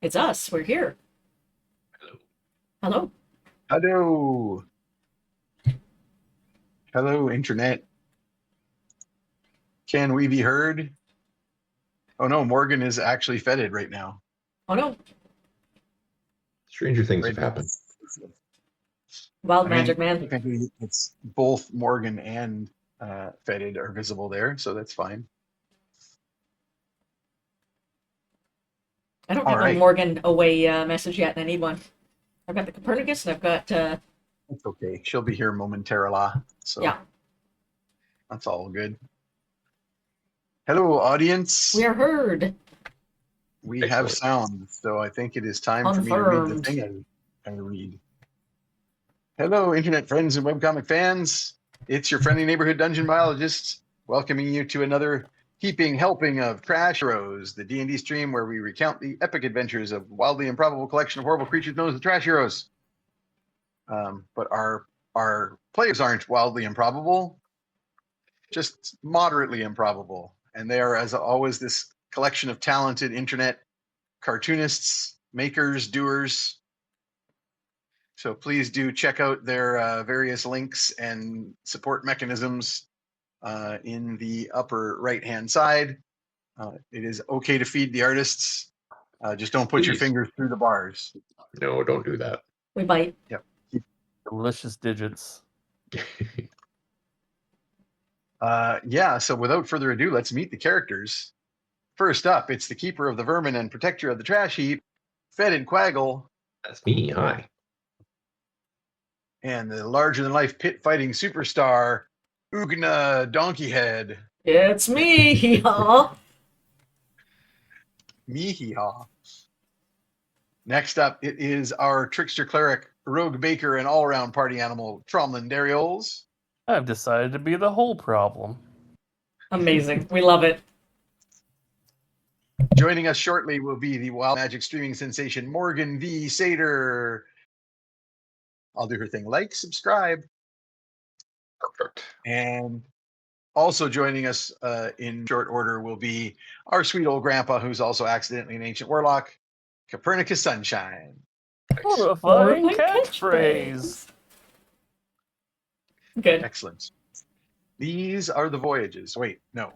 It's us. We're here. Hello. Hello. Hello. Hello, Internet. Can we be heard? Oh no, Morgan is actually fetid right now. Oh no. Stranger things Right. have happened. Wild I mean, magic man. technically, it's both Morgan and fetid are visible there, so that's fine. I don't All have a right. Morgan away message yet, and I need one. I've got the Copernicus, and I've got That's okay. She'll be here momentarily, so yeah. that's all good. Hello, audience. We are heard. We have Excellent. sound, so I think it is time for me to read the Confirmed. thing I read. Hello, internet friends and webcomic fans. It's your friendly neighborhood dungeon biologist welcoming you to another heaping helping of Trash Heroes, the D&D stream where we recount the epic adventures of wildly improbable collection of horrible creatures known as the Trash Heroes. But our players aren't wildly improbable, just moderately improbable. And they are, as always, this collection of talented internet cartoonists, makers, doers. So please do check out their various links and support mechanisms in the upper right-hand side. It is okay to feed the artists. Just don't put your Please. fingers through the bars. No, don't do that. We bite. Yep. Delicious digits. Yeah, so without further ado, let's meet the characters. First up, it's the keeper of the vermin and protector of the trash heap, Fetid Quaggle, That's me. Hi. and the larger-than-life pit-fighting superstar, Ugna Donkeyhead. It's me. Hee-haw. Meehaw. Next up, it is our trickster cleric, rogue baker, and all-around party animal, Tromlin Darioles. I've decided to be the whole problem. Amazing. We love it. Joining us shortly will be the wild magic streaming sensation, Morgan V. Sater. I'll do her thing. Like, subscribe. Perfect. And also joining us in short order will be our sweet old grandpa, who's also accidentally an ancient warlock, Copernicus Sunshine. Horrifying Horrifying catchphrase. Good. Excellent. These are the voyages. Wait, no.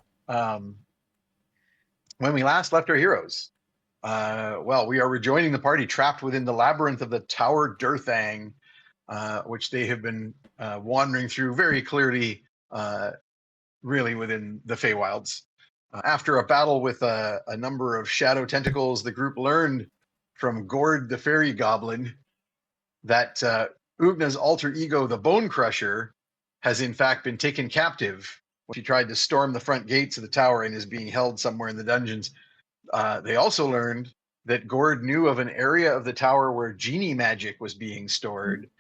When we last left our heroes, well, we are rejoining the party trapped within the labyrinth of the Tower Durthang, which they have been wandering through very clearly, really within the Feywilds. After a battle with a number of shadow tentacles, the group learned from Gord the Fairy Goblin that Ugna's alter ego, the Bone Crusher, has in fact been taken captive when she tried to storm the front gates of the tower and is being held somewhere in the dungeons. They also learned that Gord knew of an area of the tower where genie magic was being stored,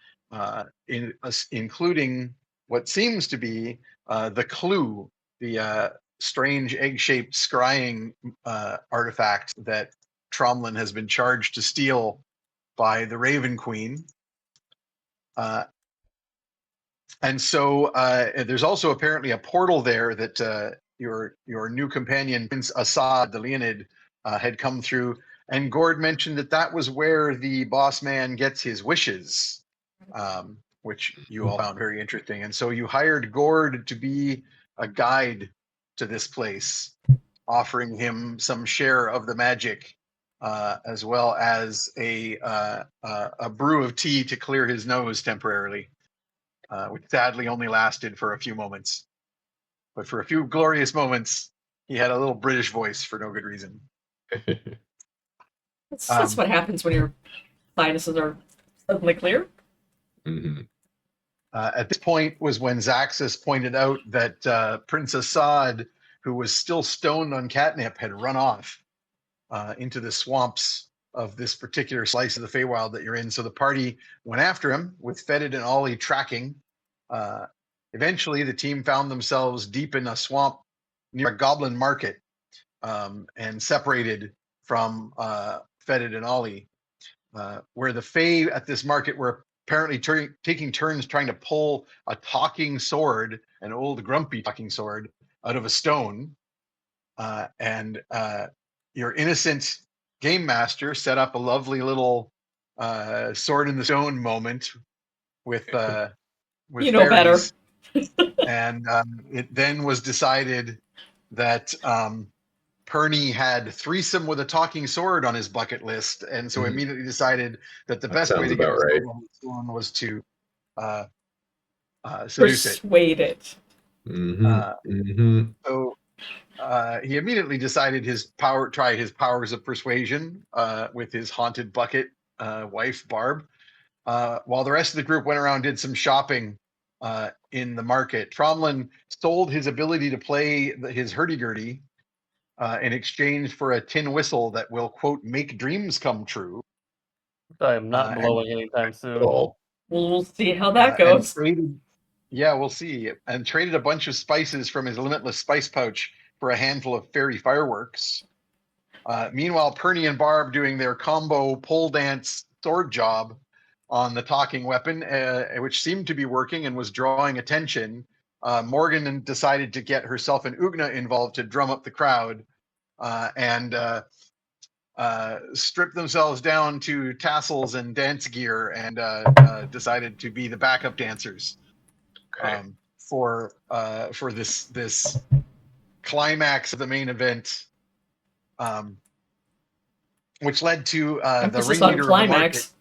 including what seems to be the clue, the strange egg-shaped scrying artifact that Tromlin has been charged to steal by the Raven Queen. And so there's also apparently a portal there that your new companion, Prince Assad, the Leonid, had come through. And Gord mentioned that that was where the boss man gets his wishes, which you all found very interesting. And so you hired Gord to be a guide to this place, offering him some share of the magic, as well as a brew of tea to clear his nose temporarily. Which sadly only lasted for a few moments. But for a few glorious moments, he had a little British voice for no good reason. That's what happens when your sinuses are suddenly clear. Mm-hmm. At this point was when Zaxxas pointed out that Prince Assad, who was still stoned on catnip, had run off into the swamps of this particular slice of the Feywild that you're in. So the party went after him with Fetid and Ollie tracking. Eventually, the team found themselves deep in a swamp near a goblin market and separated from Fetid and Ollie, where the Fae at this market were apparently taking turns trying to pull a talking sword, an old grumpy talking sword, out of a stone. And your innocent game master set up a lovely little sword in the stone moment with You know better. fairies. And it then was decided that Perny had threesome with a talking sword on his bucket list, and so Mhm. immediately decided that the That best way sounds to get about the right. sword on the stone was to seduce it. Persuade it. So he immediately decided try his powers of persuasion with his haunted bucket wife Barb. While the rest of the group went around and did some shopping in the market, Tromlin sold his ability to play his hurdy-gurdy in exchange for a tin whistle that will, quote, make dreams come true. I am not and- blowing anytime soon. Cool. We'll see how that and goes. yeah, we'll see. And traded a bunch of spices from his limitless spice pouch for a handful of fairy fireworks. Meanwhile, Perny and Barb doing their combo pole dance sword job on the talking weapon, which seemed to be working and was drawing attention. Morgan decided to get herself and Ugna involved to drum up the crowd and strip themselves down to tassels and dance gear and decided to be the backup dancers Okay. for this climax of the main event. Which led to the Emphasis on ringleader of the market. climax.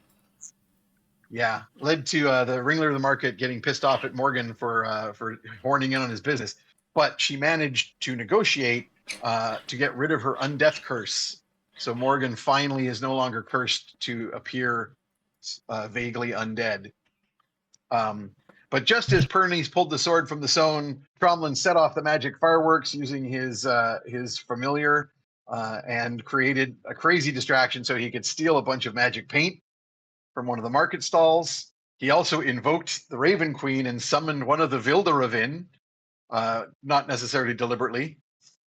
Yeah, led to the ringleader of the market getting pissed off at Morgan for horning in on his business. But she managed to negotiate to get rid of her undeath curse. So Morgan finally is no longer cursed to appear vaguely undead. But just as Pernice pulled the sword from the stone, Tromlin set off the magic fireworks using his familiar and created a crazy distraction so he could steal a bunch of magic paint from one of the market stalls. He also invoked the Raven Queen and summoned one of the Vildaravin, not necessarily deliberately,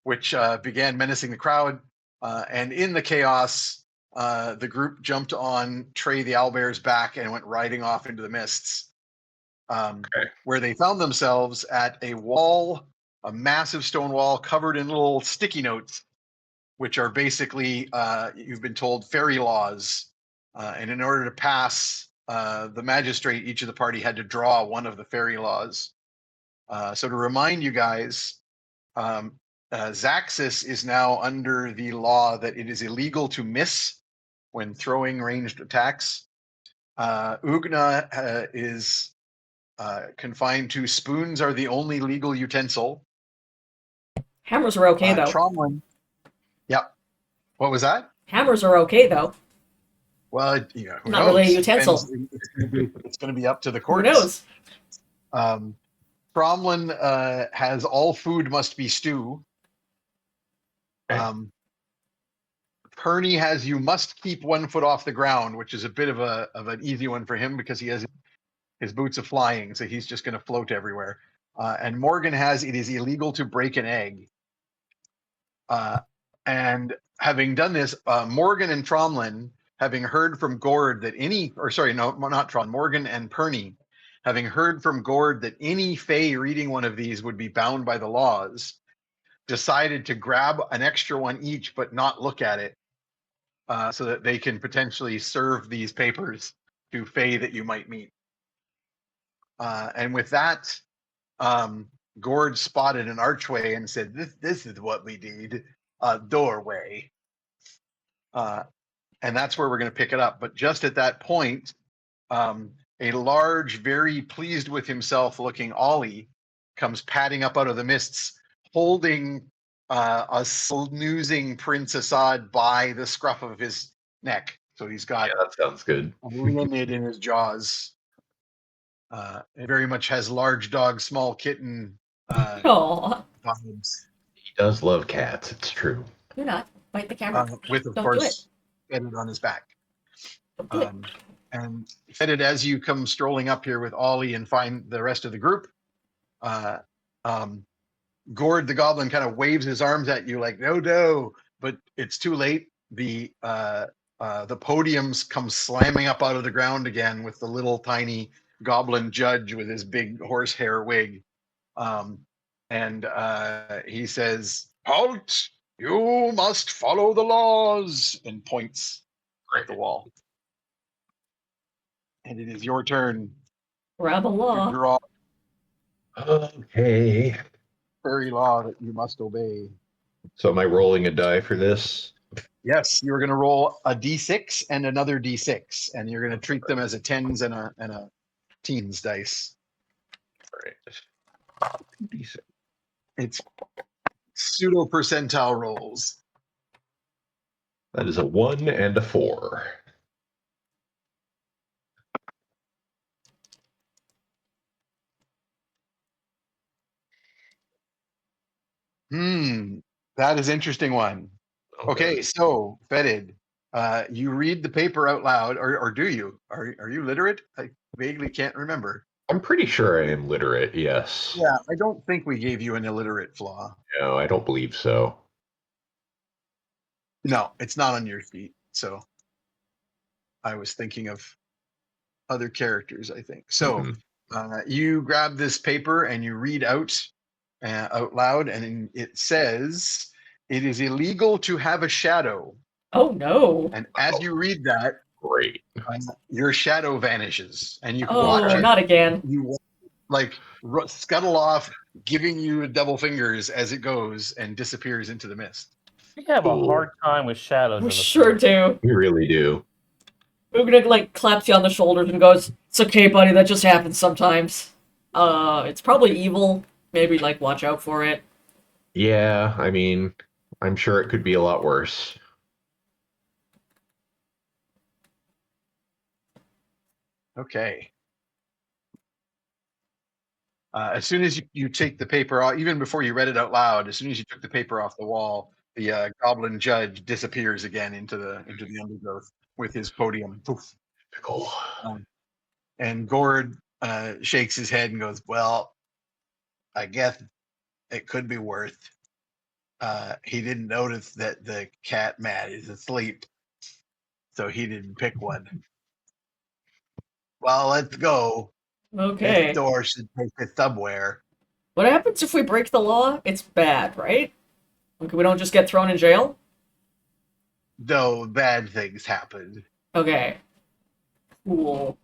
which began menacing the crowd. And in the chaos, the group jumped on Trey the Owlbear's back and went riding off into the mists, where they found themselves at a wall, a massive stone wall covered in little sticky notes, which are basically, you've been told, fairy laws. And in order to pass the magistrate, each of the party had to draw one of the fairy laws. So to remind you guys, Zaxis is now under the law that it is illegal to miss when throwing ranged attacks. Ugna is confined to spoons are the only legal utensil. Hammers are okay, though. Tromlin. Yep. What was that? Hammers are okay, though. Well, who Not knows? really a utensil. It's going to be up to the Who courts. knows? Tromlin has all food must be stew. Okay. Perny has you must keep 1 foot off the ground, which is a bit of an easy one for him because he has his boots of flying, so he's just going to float everywhere. And Morgan has it is illegal to break an egg. And having done this, Morgan and Tromlin, having heard from Gord that Morgan and Perny, having heard from Gord that any Fae reading one of these would be bound by the laws, decided to grab an extra one each but not look at it, so that they can potentially serve these papers to Fae that you might meet. And with that, Gord spotted an archway and said, this is what we need, a doorway. And that's where we're going to pick it up. But just at that point, a large, very pleased with himself looking Ollie comes padding up out of the mists, holding a snoozing Prince Assad by the scruff of his neck. So he's got Yeah, that sounds good. a leonid in his jaws. It very much has large dog, small kitten Aw. vibes. He does love cats. It's true. Do not bite the camera. With, of Don't course, feted on his back. Don't do it. And feted as you come strolling up here with Ollie and find the rest of the group. Gord the Goblin kind of waves his arms at you like, no, but it's too late. The podiums come slamming up out of the ground again with the little tiny goblin judge with his big horsehair wig. And he says, halt! You must follow the laws, and points at the wall. And it is your turn Grab a to law. draw Okay. fairy law that you must obey. So am I rolling a die for this? Yes, you're going to roll a d6 and another d6, and you're going to treat them as a tens and a teens dice. All right. Decent. It's pseudo percentile rolls. That is a 1 and a 4. That is interesting one. Okay, so Fetid, you read the paper out loud, or do you? Are you literate? I vaguely can't remember. I'm pretty sure I am literate, yes. Yeah, I don't think we gave you an illiterate flaw. No, I don't believe so. No, it's not on your sheet. So I was thinking of other characters, I think. So you grab this paper and you read out loud, and it says, "It is illegal to have a shadow." Oh no. And as you read that, Great. your shadow vanishes, and you can watch Oh, it. not again. You like scuttle off, giving you double fingers as it goes and disappears into the mist. We have a Ooh. hard time with shadows. We in the sure field. do. We really do. Ugna like claps you on the shoulders and goes, "It's okay, buddy. That just happens sometimes. It's probably evil. Maybe like watch out for it." Yeah, I mean, I'm sure it could be a lot worse. Okay. As soon as you take the paper off, even before you read it out loud, as soon as you took the paper off the wall, the goblin judge disappears again into the undergrowth with his podium. Poof. Typical. And Gord shakes his head and goes, "Well, I guess it could be worth." He didn't notice that the cat Matt is asleep, so he didn't pick one. Well, let's go. Okay. This door should take us somewhere. What happens if we break the law? It's bad, right? Like, we don't just get thrown in jail? Though bad things happen. Okay. Cool.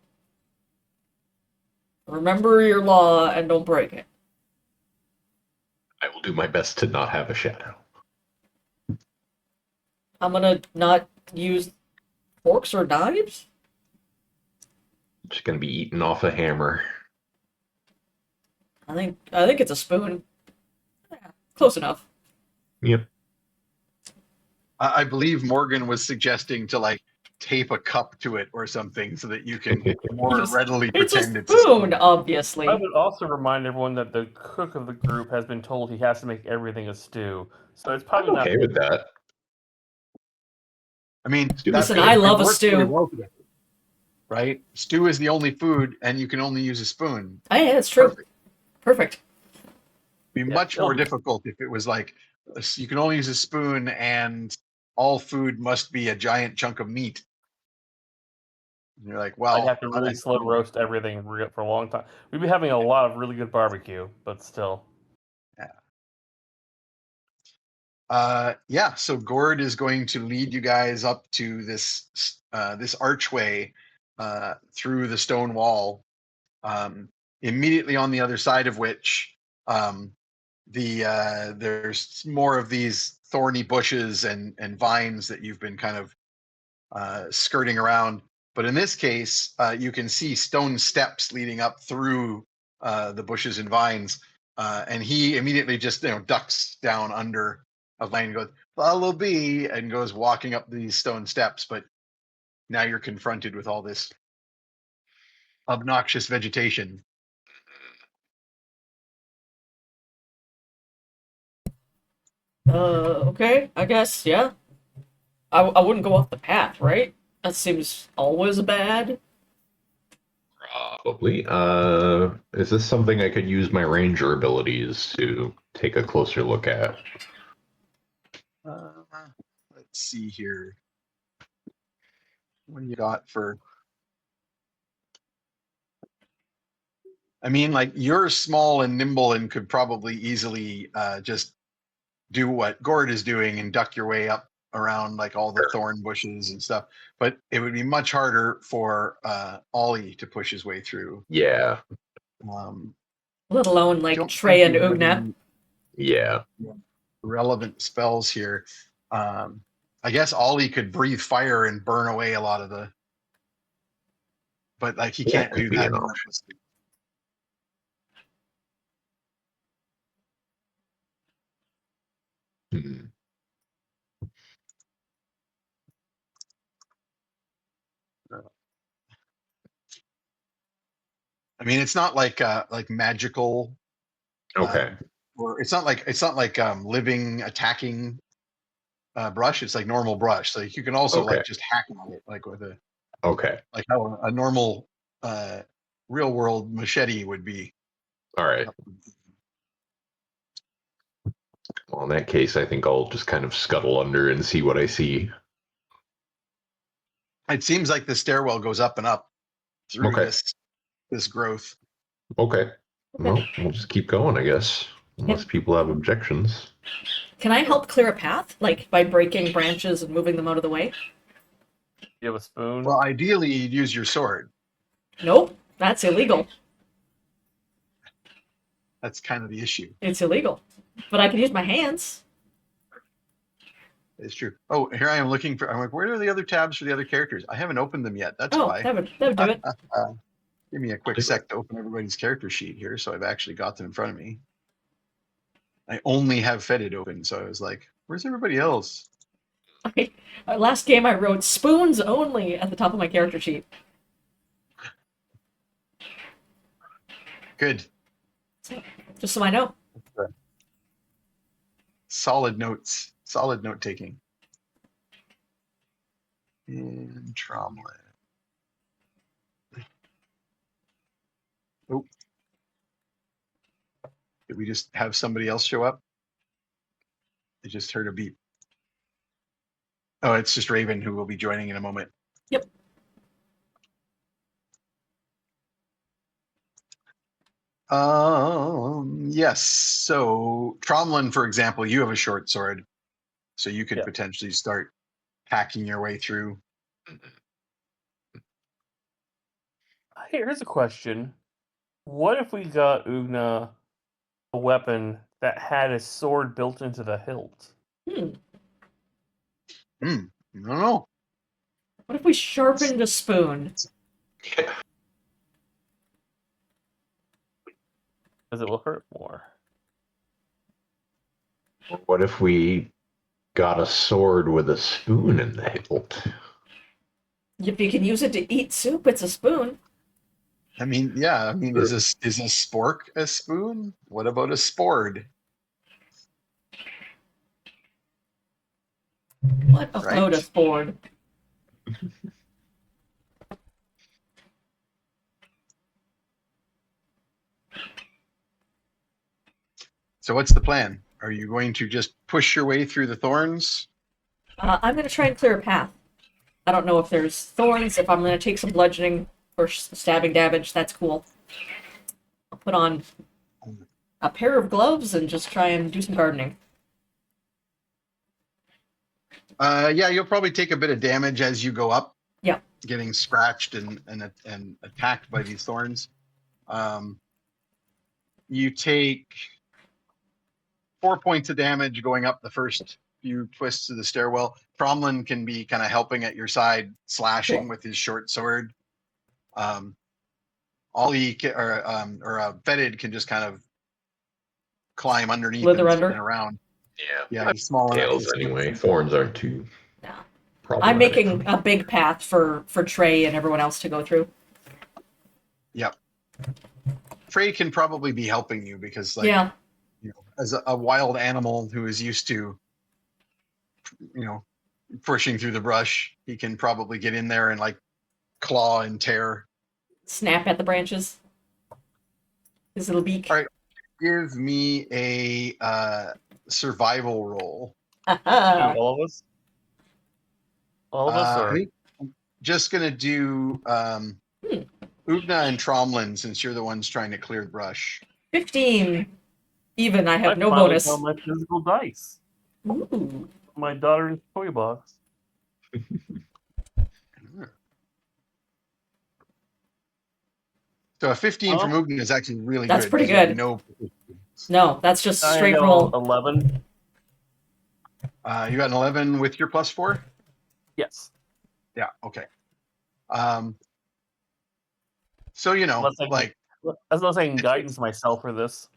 Remember your law and don't break it. I will do my best to not have a shadow. I'm gonna not use forks or knives? I'm just gonna be eating off a hammer. I think it's a spoon. Yeah, close enough. Yep. I believe Morgan was suggesting to like tape a cup to it or something so that you can more readily It's a pretend spoon, obviously. I would also remind everyone that the cook of the group has been told he has to make everything a stew. So it's probably I'm okay with that. I mean, Listen, I love a stew. Well together, right? Stew is the only food, and you can only use a spoon. Oh, yeah, that's true. It'd Perfect. be much more difficult if it was like you can only use a spoon, and all food must be a giant chunk of meat. And you're like, well, I'd have to really slow roast everything for a long time. We'd be having a lot of really good barbecue, but still. Yeah. So Gord is going to lead you guys up to this this archway through the stone wall. Immediately on the other side of which there's more of these thorny bushes and vines that you've been kind of skirting around. But in this case, you can see stone steps leading up through the bushes and vines. And he immediately just ducks down under a vine and goes, "Follow me," and goes walking up these stone steps. But now you're confronted with all this obnoxious vegetation. Okay, I guess, yeah. I wouldn't go off the path, right? That seems always bad. Probably. Is this something I could use my ranger abilities to take a closer look at? Let's see here. What do you got for? I mean, like, you're small and nimble and could probably easily just do what Gord is doing and duck your way up around like all the thorn bushes and stuff. But it would be much harder for Ollie to push his way through. Yeah. Let alone like Don't Trey think and we have Ugna. any Yeah. relevant spells here. I guess Ollie could breathe fire and burn away a lot of the, but like he can't could do be that. an option. Hmm. I mean, it's not like magical, Okay. or it's not like living attacking brush. It's like normal brush. So you can also Okay. like just hack on it, like with a Okay. like how a normal real world machete would be. All right. Well, in that case, I think I'll just kind of scuttle under and see what I see. It seems like the stairwell goes up and up through Okay. this growth. Okay. Well, we'll just keep going, I guess. Unless people have objections. Can I help clear a path, like by breaking branches and moving them out of the way? You have a spoon? Well, ideally, you'd use your sword. Nope, that's illegal. That's kind of the issue. It's illegal. But I can use my hands. It's true. Oh, here I am looking for. I'm like, where are the other tabs for the other characters? I haven't opened them yet. That's Oh, why. that would do it. Give me a quick sec to open everybody's character sheet here, so I've actually got them in front of me. I only have Fetid open, so I was like, where's everybody else? Last game I wrote spoons only at the top of my character sheet. Good. Just so I know. Solid notes. Solid note taking. And Tromlet. Oh. Did we just have somebody else show up? I just heard a beep. Oh, it's just Raven who will be joining in a moment. Yep. Yes. So Tromlin, for example, you have a short sword, so you could Yeah. potentially start hacking your way through. Here's a question. What if we got Ugna a weapon that had a sword built into the hilt? Hmm. I don't know. What if we sharpened a spoon? Because it will hurt more. What if we got a sword with a spoon in the hilt? If you can use it to eat soup, it's a spoon. I mean, yeah. I mean, is a spork a spoon? What about a spord? What about a sport? So what's the plan? Are you going to just push your way through the thorns? I'm going to try and clear a path. I don't know if there's thorns. If I'm going to take some bludgeoning or stabbing damage, that's cool. I'll put on a pair of gloves and just try and do some gardening. Yeah, you'll probably take a bit of damage as you go up. Yeah. Getting scratched and attacked by these thorns. You take 4 points of damage going up the first few twists of the stairwell. Tromlin can be kind of helping at your side, slashing Cool. with his short sword. Ollie Fetid can just kind of climb underneath Slither and under. spin around. Yeah. Yeah, he's small enough. Tails anyway. Thorns aren't too Yeah. problematic. I'm making a big path for Trey and everyone else to go through. Yep. Trey can probably be helping you because, like, Yeah. you know, as a wild animal who is used to, you know, pushing through the brush, he can probably get in there and like claw and tear. Snap at the branches. His little beak. All right. Give me a survival roll. All of us? All of us? I Or... think I'm just gonna do Ugna and Tromlin since you're the ones trying to clear the brush. 15. Even I have I no finally bonus. found my physical dice. Ooh. My daughter's toy box. So a 15 from Oh. Ugin is actually really That's good. pretty 'cause you have good. no. No, that's just I straight got roll. 11. You got an 11 with your +4. Yes. Yeah. Okay. So Unless I can, unless I can guidance myself for this.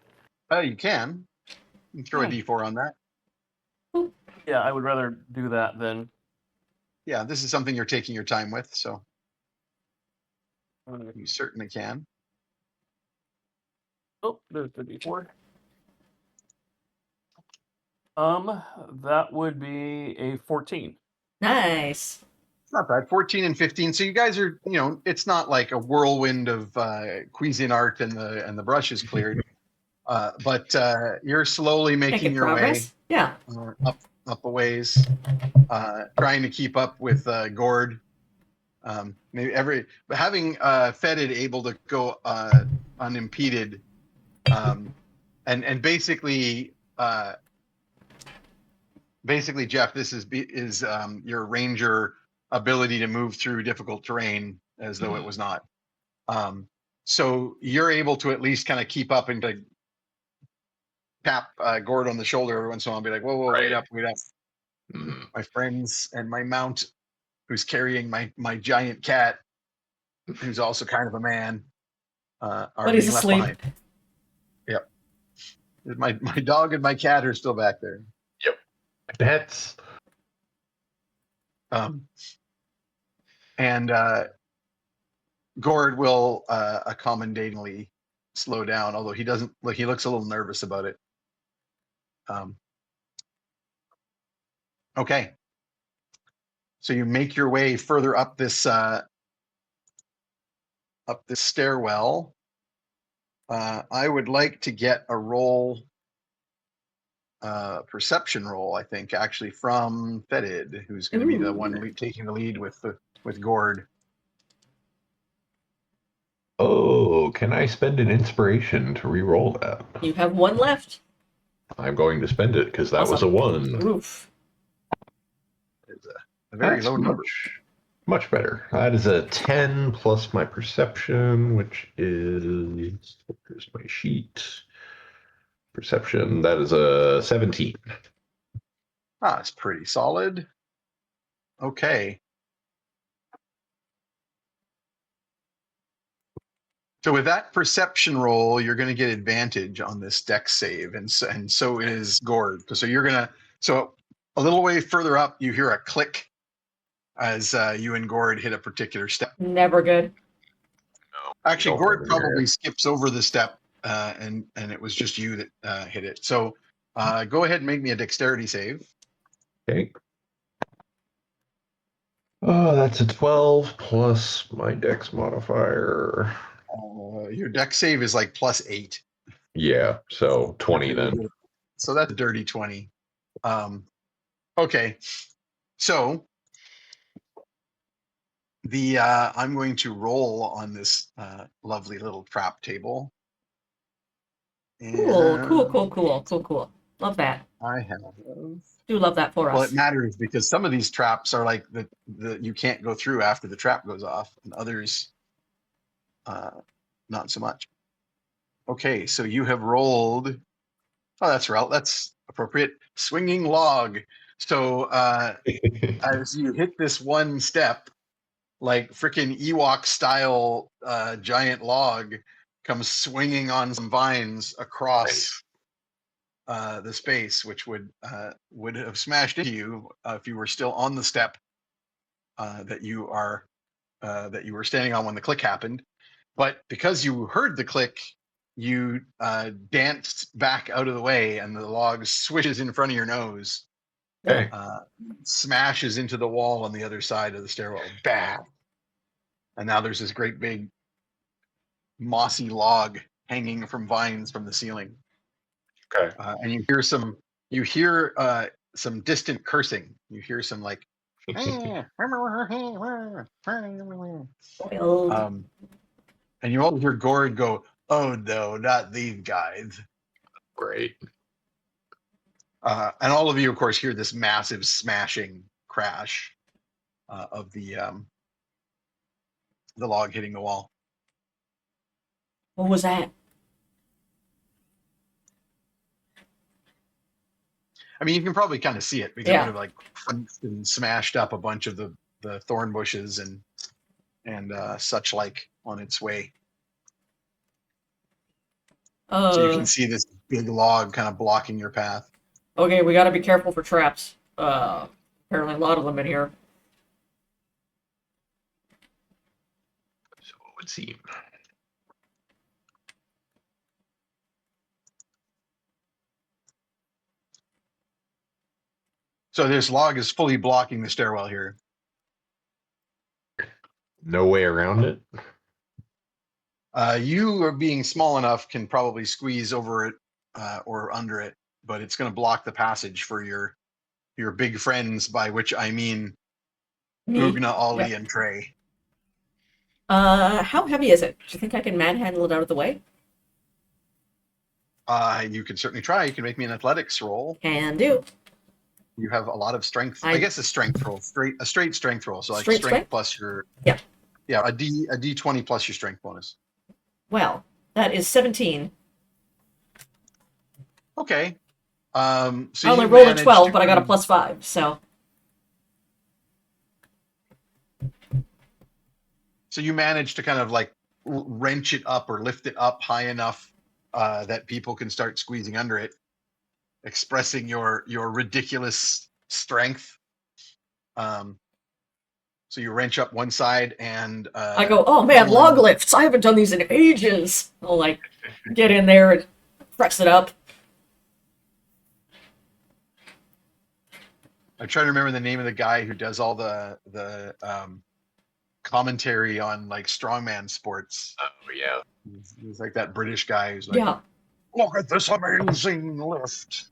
you can. You can throw a D4 on that. Yeah, I would rather do that than. Yeah, this is something you're taking your time with, so you certainly can. Oh, there's the D4. That would be a 14. Nice. It's not bad. 14 and 15. So you guys are, it's not like a whirlwind of Cuisinart and the brush is cleared. But you're slowly making Making your progress. Yeah. way up a ways, trying to keep up with Gord. Maybe having Fetid able to go unimpeded, and basically Jeff, this is your ranger ability to move through difficult terrain as though it was not. So you're able to at least kind of keep up and to tap Gord on the shoulder every once in a while and be like, whoa, Right. wait up. Mhm. My friends and my mount, who's carrying my giant cat, who's also kind of a man, are But he's being left asleep. behind. Yep. My dog and my cat are still back there. Pets. And Gord will accommodatingly slow down, although he doesn't look. He looks a little nervous about it. Okay. So you make your way further up this stairwell. I would like to get a roll, perception roll. I think actually from Fetid, who's going to be the one taking the lead with Gord. Oh, can I spend an inspiration to re-roll that? You have one left. I'm going to spend it because that was a Awesome. 1. Oof. It's a very That's low number. much better. That is a 10 plus my perception, which is, here's my sheet. Perception, that is a 17. It's pretty solid. Okay. So with that perception roll, you're going to get advantage on this dex save, and so is Gord. So so a little way further up, you hear a click as you and Gord hit a particular step. Never good. Actually, Don't Gord come in probably here. skips over the step, and it was just you that hit it. So go ahead and make me a dexterity save. Okay. Oh, that's a 12 plus my dex modifier. Your dex save is like +8. Yeah, so 20 then. So that's a dirty 20. Okay, so I'm going to roll on this lovely little trap table. Cool. Love that. I have. Do love that for Well, us. it matters because some of these traps are like the you can't go through after the trap goes off, and others not so much. Okay, so you have rolled. Oh, that's right. That's appropriate. Swinging log. So as you hit this one step, like freaking Ewok style giant log comes swinging on some vines across the space, which would have smashed into you if you were still on the step that you were standing on when the click happened. But because you heard the click, you danced back out of the way, and the log swishes in front of your nose, Okay. smashes into the wall on the other side of the stairwell. Bam! And now there's this great big mossy log hanging from vines from the ceiling. Okay. And you hear some distant cursing. You hear some like, Spoiled. and you also hear Gord go, "Oh no, not these guys." Great. And all of you, of course, hear this massive smashing crash of the log hitting the wall. What was that? I mean, you can probably kind of see it because it Yeah. would have like crunched and smashed up a bunch of the thorn bushes and such like on its way. So you can see this big log kind of blocking your path. Okay, we gotta be careful for traps. Apparently a lot of them in here. So it would seem. So this log is fully blocking the stairwell here. No way around it. You are being small enough can probably squeeze over it or under it, but it's going to block the passage for your big friends, by which I mean Me? Ugna, Ollie, Yeah. and Trey. How heavy is it? Do you think I can manhandle it out of the way? You can certainly try. You can make me an athletics roll. Can do. You have a lot of strength. I guess a strength roll, a straight strength roll. So like Straight strength strength? plus your Yeah. a D20 plus your strength bonus. Well, that is 17. Okay. So I you only rolled a managed 12, to but I got a kind of- +5, so. So you managed to kind of like wrench it up or lift it up high enough that people can start squeezing under it, expressing your ridiculous strength. So you wrench up one side and I go, oh man, Cromlin- log lifts! I haven't done these in ages! I'll like get in there and press it up. I'm trying to remember the name of the guy who does all the commentary on like strongman sports. Oh yeah. He's like that British guy who's like, Yeah. look at this amazing lift.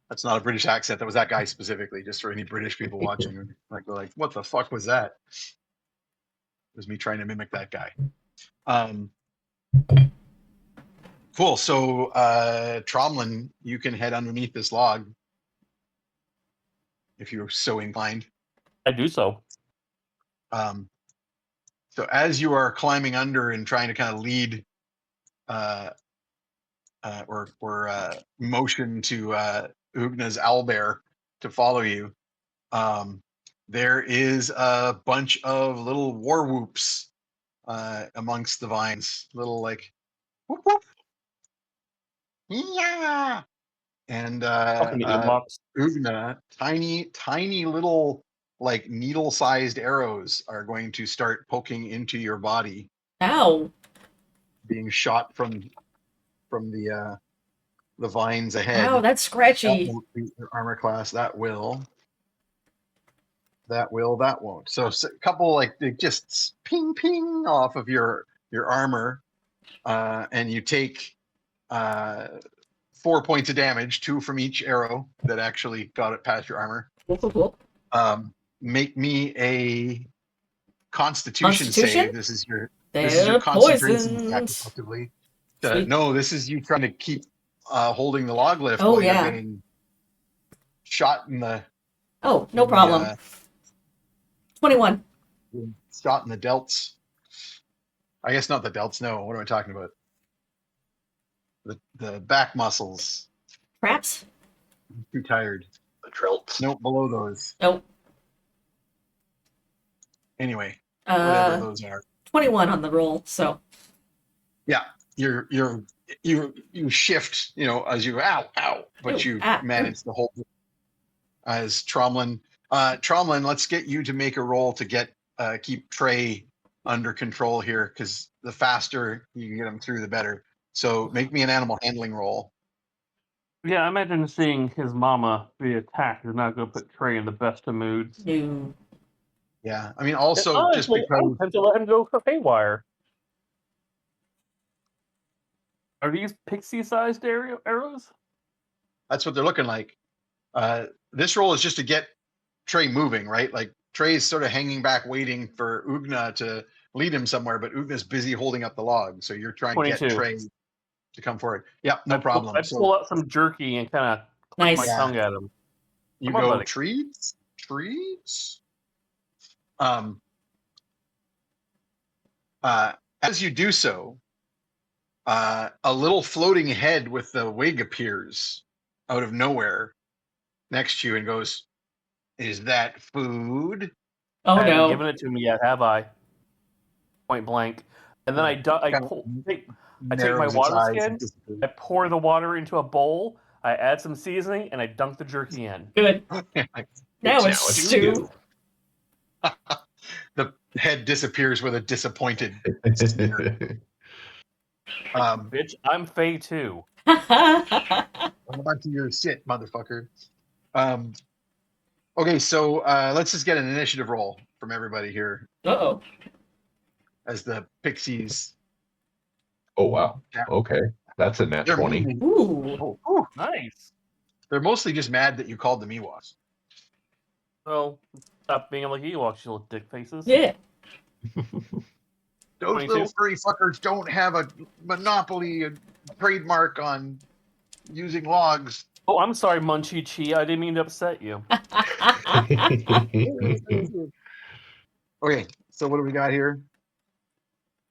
That's not a British accent. That was that guy specifically, just for any British people watching. Like, they're like, what the fuck was that? It was me trying to mimic that guy. Cool. So, Tromlin, you can head underneath this log if you're so inclined. I do so. So as you are climbing under and trying to kind of lead or motion to Ugna's owlbear to follow you, there is a bunch of little war whoops amongst the vines, little like whoop whoop, yeah, and Fucking idiot box. Ugna, tiny little like needle-sized arrows are going to start poking into your body, Ow. being shot from the vines ahead. Ow, that's That scratchy. won't beat your armor class. That will. That won't. So a couple like they just ping ping off of your armor, and you take 4 points of damage, 2 from each arrow that actually got it past your armor. Whoop, whoop, whoop. Make me a Constitution Constitution? save. This is your They're concentration attack, poisons. effectively. Sweet. No, this is you trying to keep holding the log lift Oh, while yeah. you're getting shot in the Oh, no problem. 21. Shot in the delts. I guess not the delts. No, what am I talking about? The back muscles. Traps? I'm too tired. The Drelts. Nope, below those. Nope. Anyway, whatever Uh, those are. 21 on the roll, so. Yeah, you shift, as you ow, but Ooh, you ah, manage to hold it as Tromlin. Tromlin, let's get you to make a roll to keep Trey under control here, because the faster you get him through, the better. So make me an animal handling roll. Yeah, I imagine seeing his mama be attacked is not going to put Trey in the best of moods. No. Yeah, I mean, also And just honestly, because I tend to let him go for haywire. Are these pixie-sized arrows? that's what they're looking like. This roll is just to get Trey moving, right? Like Trey's sort of hanging back, waiting for Ugna to lead him somewhere, but Ugna's busy holding up the log. So you're trying to get 22. Trey to come forward. Yeah, no I problem. pull So out some jerky and kind of click my Nice. tongue at him. you Come on, go buddy. treats. As you do so, a little floating head with the wig appears out of nowhere next to you and goes, "Is that food?" Oh I haven't no. given it to me yet, have I? Point blank. And then I Kind of take my narrows its water eyes skin, and disappears. I pour the water into a bowl, I add some seasoning, and I dunk the jerky in. Good. Now it's it's stew. The head disappears with a disappointed sneer. Bitch, I'm Fae too. Hold on to your shit, motherfucker. Okay, so let's just get an initiative roll from everybody here Uh-oh. as the pixies. Oh wow. Okay, that's a nat They're 20. mainly- Ooh. oh, Nice. they're mostly just mad that you called them Ewoks. Well, stop being like Ewoks, you little dick faces. Yeah. Those 22? little furry fuckers don't have a monopoly, a trademark on using logs. Oh, I'm sorry, Munchie Chi. I didn't mean to upset you. Okay, so what do we got here?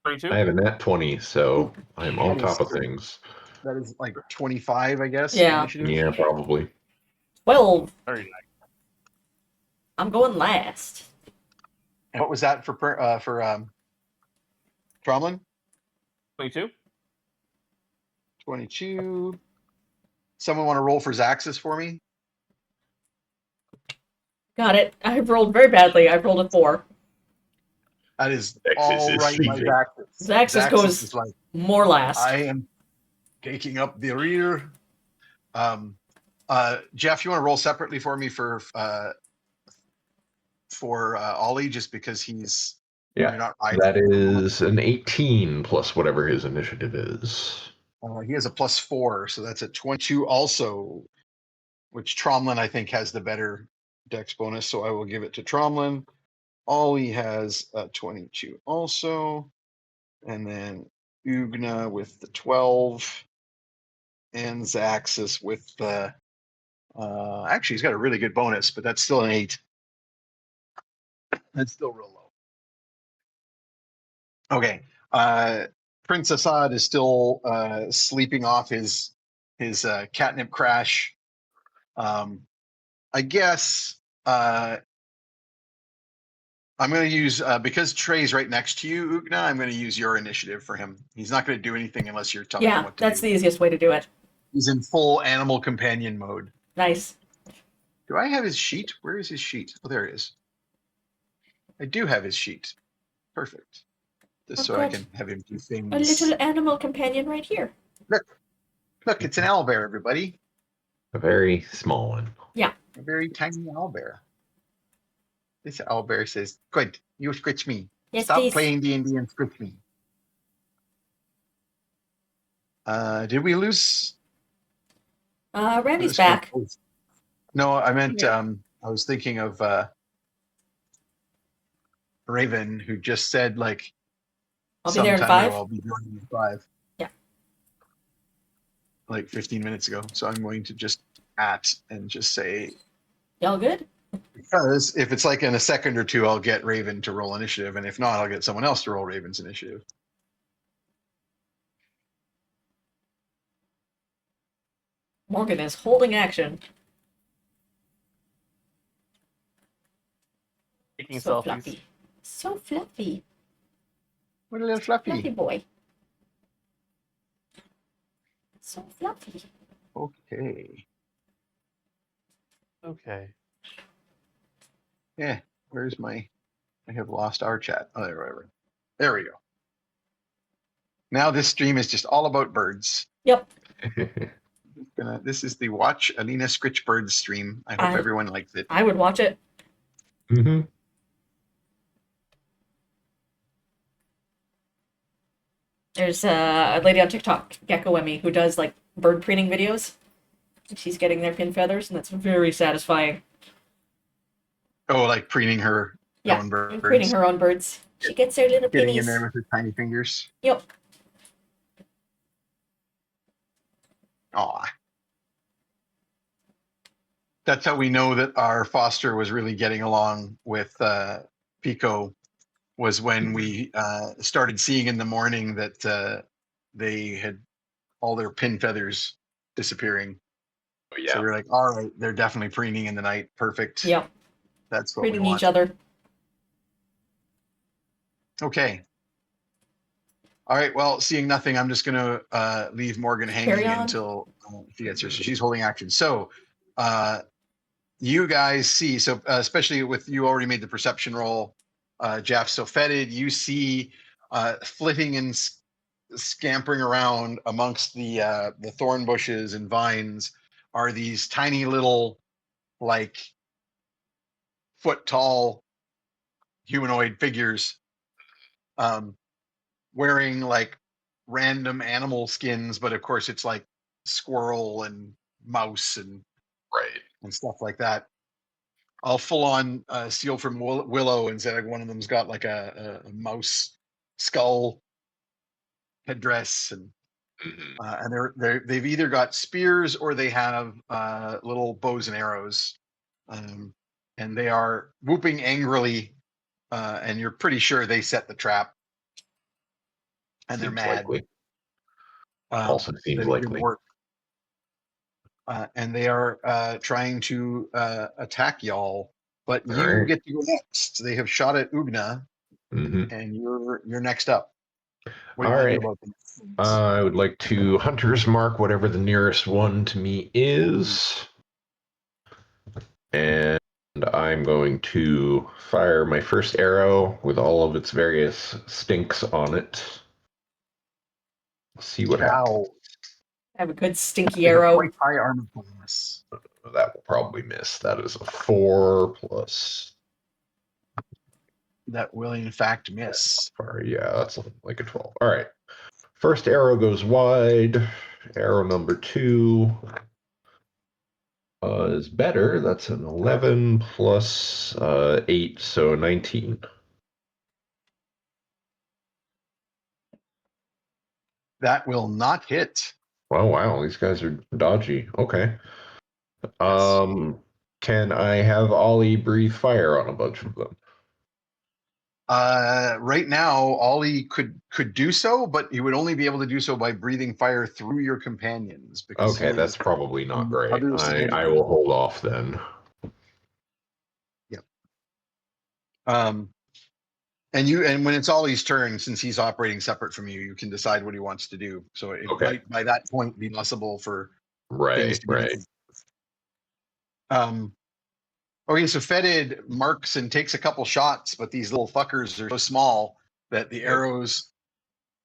22? I have a nat 20, so I'm on top of things. That is like 25, I guess. Yeah. Initiative. Yeah, probably. 12. Very nice. I'm going last. And what was that for Tromlin? 22? 22. Someone want to roll for Zaxxas for me? Got it. I've rolled very badly. I've rolled a 4. That is Zaxxas all is right, my sleeping. Zaxxas. Zaxxas goes is like, more last. I am taking up the rear. Jeff, you want to roll separately for me for Ollie, just because he's Yeah, you're not riding. that is an 18 plus whatever his initiative is. He has a +4, so that's a 22 also, which Tromlin I think has the better dex bonus, so I will give it to Tromlin. Ollie has a 22 also, and then Ugna with the 12, and Zaxxas with the actually he's got a really good bonus, but that's still an 8. That's still real low. Okay. Prince Assad is still sleeping off his catnip crash. I guess I'm going to use because Trey's right next to you, Ugna. I'm going to use your initiative for him. He's not going to do anything unless you're telling him Yeah, what to that's do. the easiest way to do it. He's in full animal companion mode. Nice. Do I have his sheet? Where is his sheet? Oh, there it is. I do have his sheet. Perfect. Just so I good. can have him do A things. little animal companion right here. Look, it's an owlbear, everybody. A very small one. A very tiny owlbear. This owlbear says, "Good, you scratch me. Yes, Stop please. playing D&D and scratch me." Did we lose? Randy's back. No, I meant Yeah. I was thinking of Raven, who just said like, I'll be there in sometime 5. I'll be joining you at 5. Yeah. Like 15 minutes ago. So I'm going to just and just say, Y'all good? because if it's like in a second or two, I'll get Raven to roll initiative, and if not, I'll get someone else to roll Raven's initiative. Morgan is holding action. Taking So selfies. fluffy. So fluffy. What a little fluffy. Fluffy boy. So fluffy. Okay. Okay. Yeah. Where's my? I have lost our chat. Oh, there we go. Now this stream is just all about birds. Yep. This is the Watch Alina Scritch Birds stream. I hope everyone likes it. I would watch it. Mm-hmm. There's a lady on TikTok, Gecko Emmy, who does like bird preening videos. She's getting their pin feathers, and that's very satisfying. Oh, like preening her own birds. Preening her own birds. She gets her little Getting pinnies. in there with her tiny fingers. Yep. Aw. That's how we know that our foster was really getting along with Pico, was when we started seeing in the morning that they had all their pin feathers disappearing. Oh, So yeah. we were like, all right, they're definitely preening in the night. Perfect. Yep. That's what we Treating want. each other. Okay. All right. Well, seeing nothing, I'm just going to leave Morgan Carry hanging on. until she gets here. So she's holding action. So you guys see, so especially with you already made the perception roll, Jeff. So Fetid, you see flitting and scampering around amongst the thorn bushes and vines are these tiny little, like, foot tall humanoid figures, wearing like random animal skins, but of course it's like squirrel and mouse and Right. stuff like that. I'll full on steal from Willow and say like one of them's got like a mouse skull headdress, and they've either got spears or they have little bows and arrows, and they are whooping angrily, and you're pretty sure they set the trap, and they're Seems mad. likely. that Also seems it didn't likely. work. And they are trying to attack y'all, but All you right. get to go next. They have shot at Ugna, and you're next up. What do you All want to right. do about them? I would like to hunter's mark whatever the nearest one to me is. And I'm going to fire my first arrow with all of its various stinks on it. See what happens. Chow I have a good stinky is a arrow. quite high armor bonus. That will probably miss. That is a 4 plus. That will in fact miss. Yeah, that's like a 12. All right. First arrow goes wide. Arrow number 2 is better. That's an 11 plus 8, so 19. That will not hit. Oh, wow. These guys are dodgy. Okay. Yes. Can I have Ollie breathe fire on a bunch of them? Right now, Ollie could do so, but he would only be able to do so by breathing fire through your companions. Because Okay, that's probably not great. other side I of will the- hold off then. Yep. And when it's Ollie's turn, since he's operating separate from you, you can decide what he wants to do. So it Okay. might by that point be possible for things Right, to be right. different. Okay, so Fetid marks and takes a couple shots, but these little fuckers are so small that the arrows,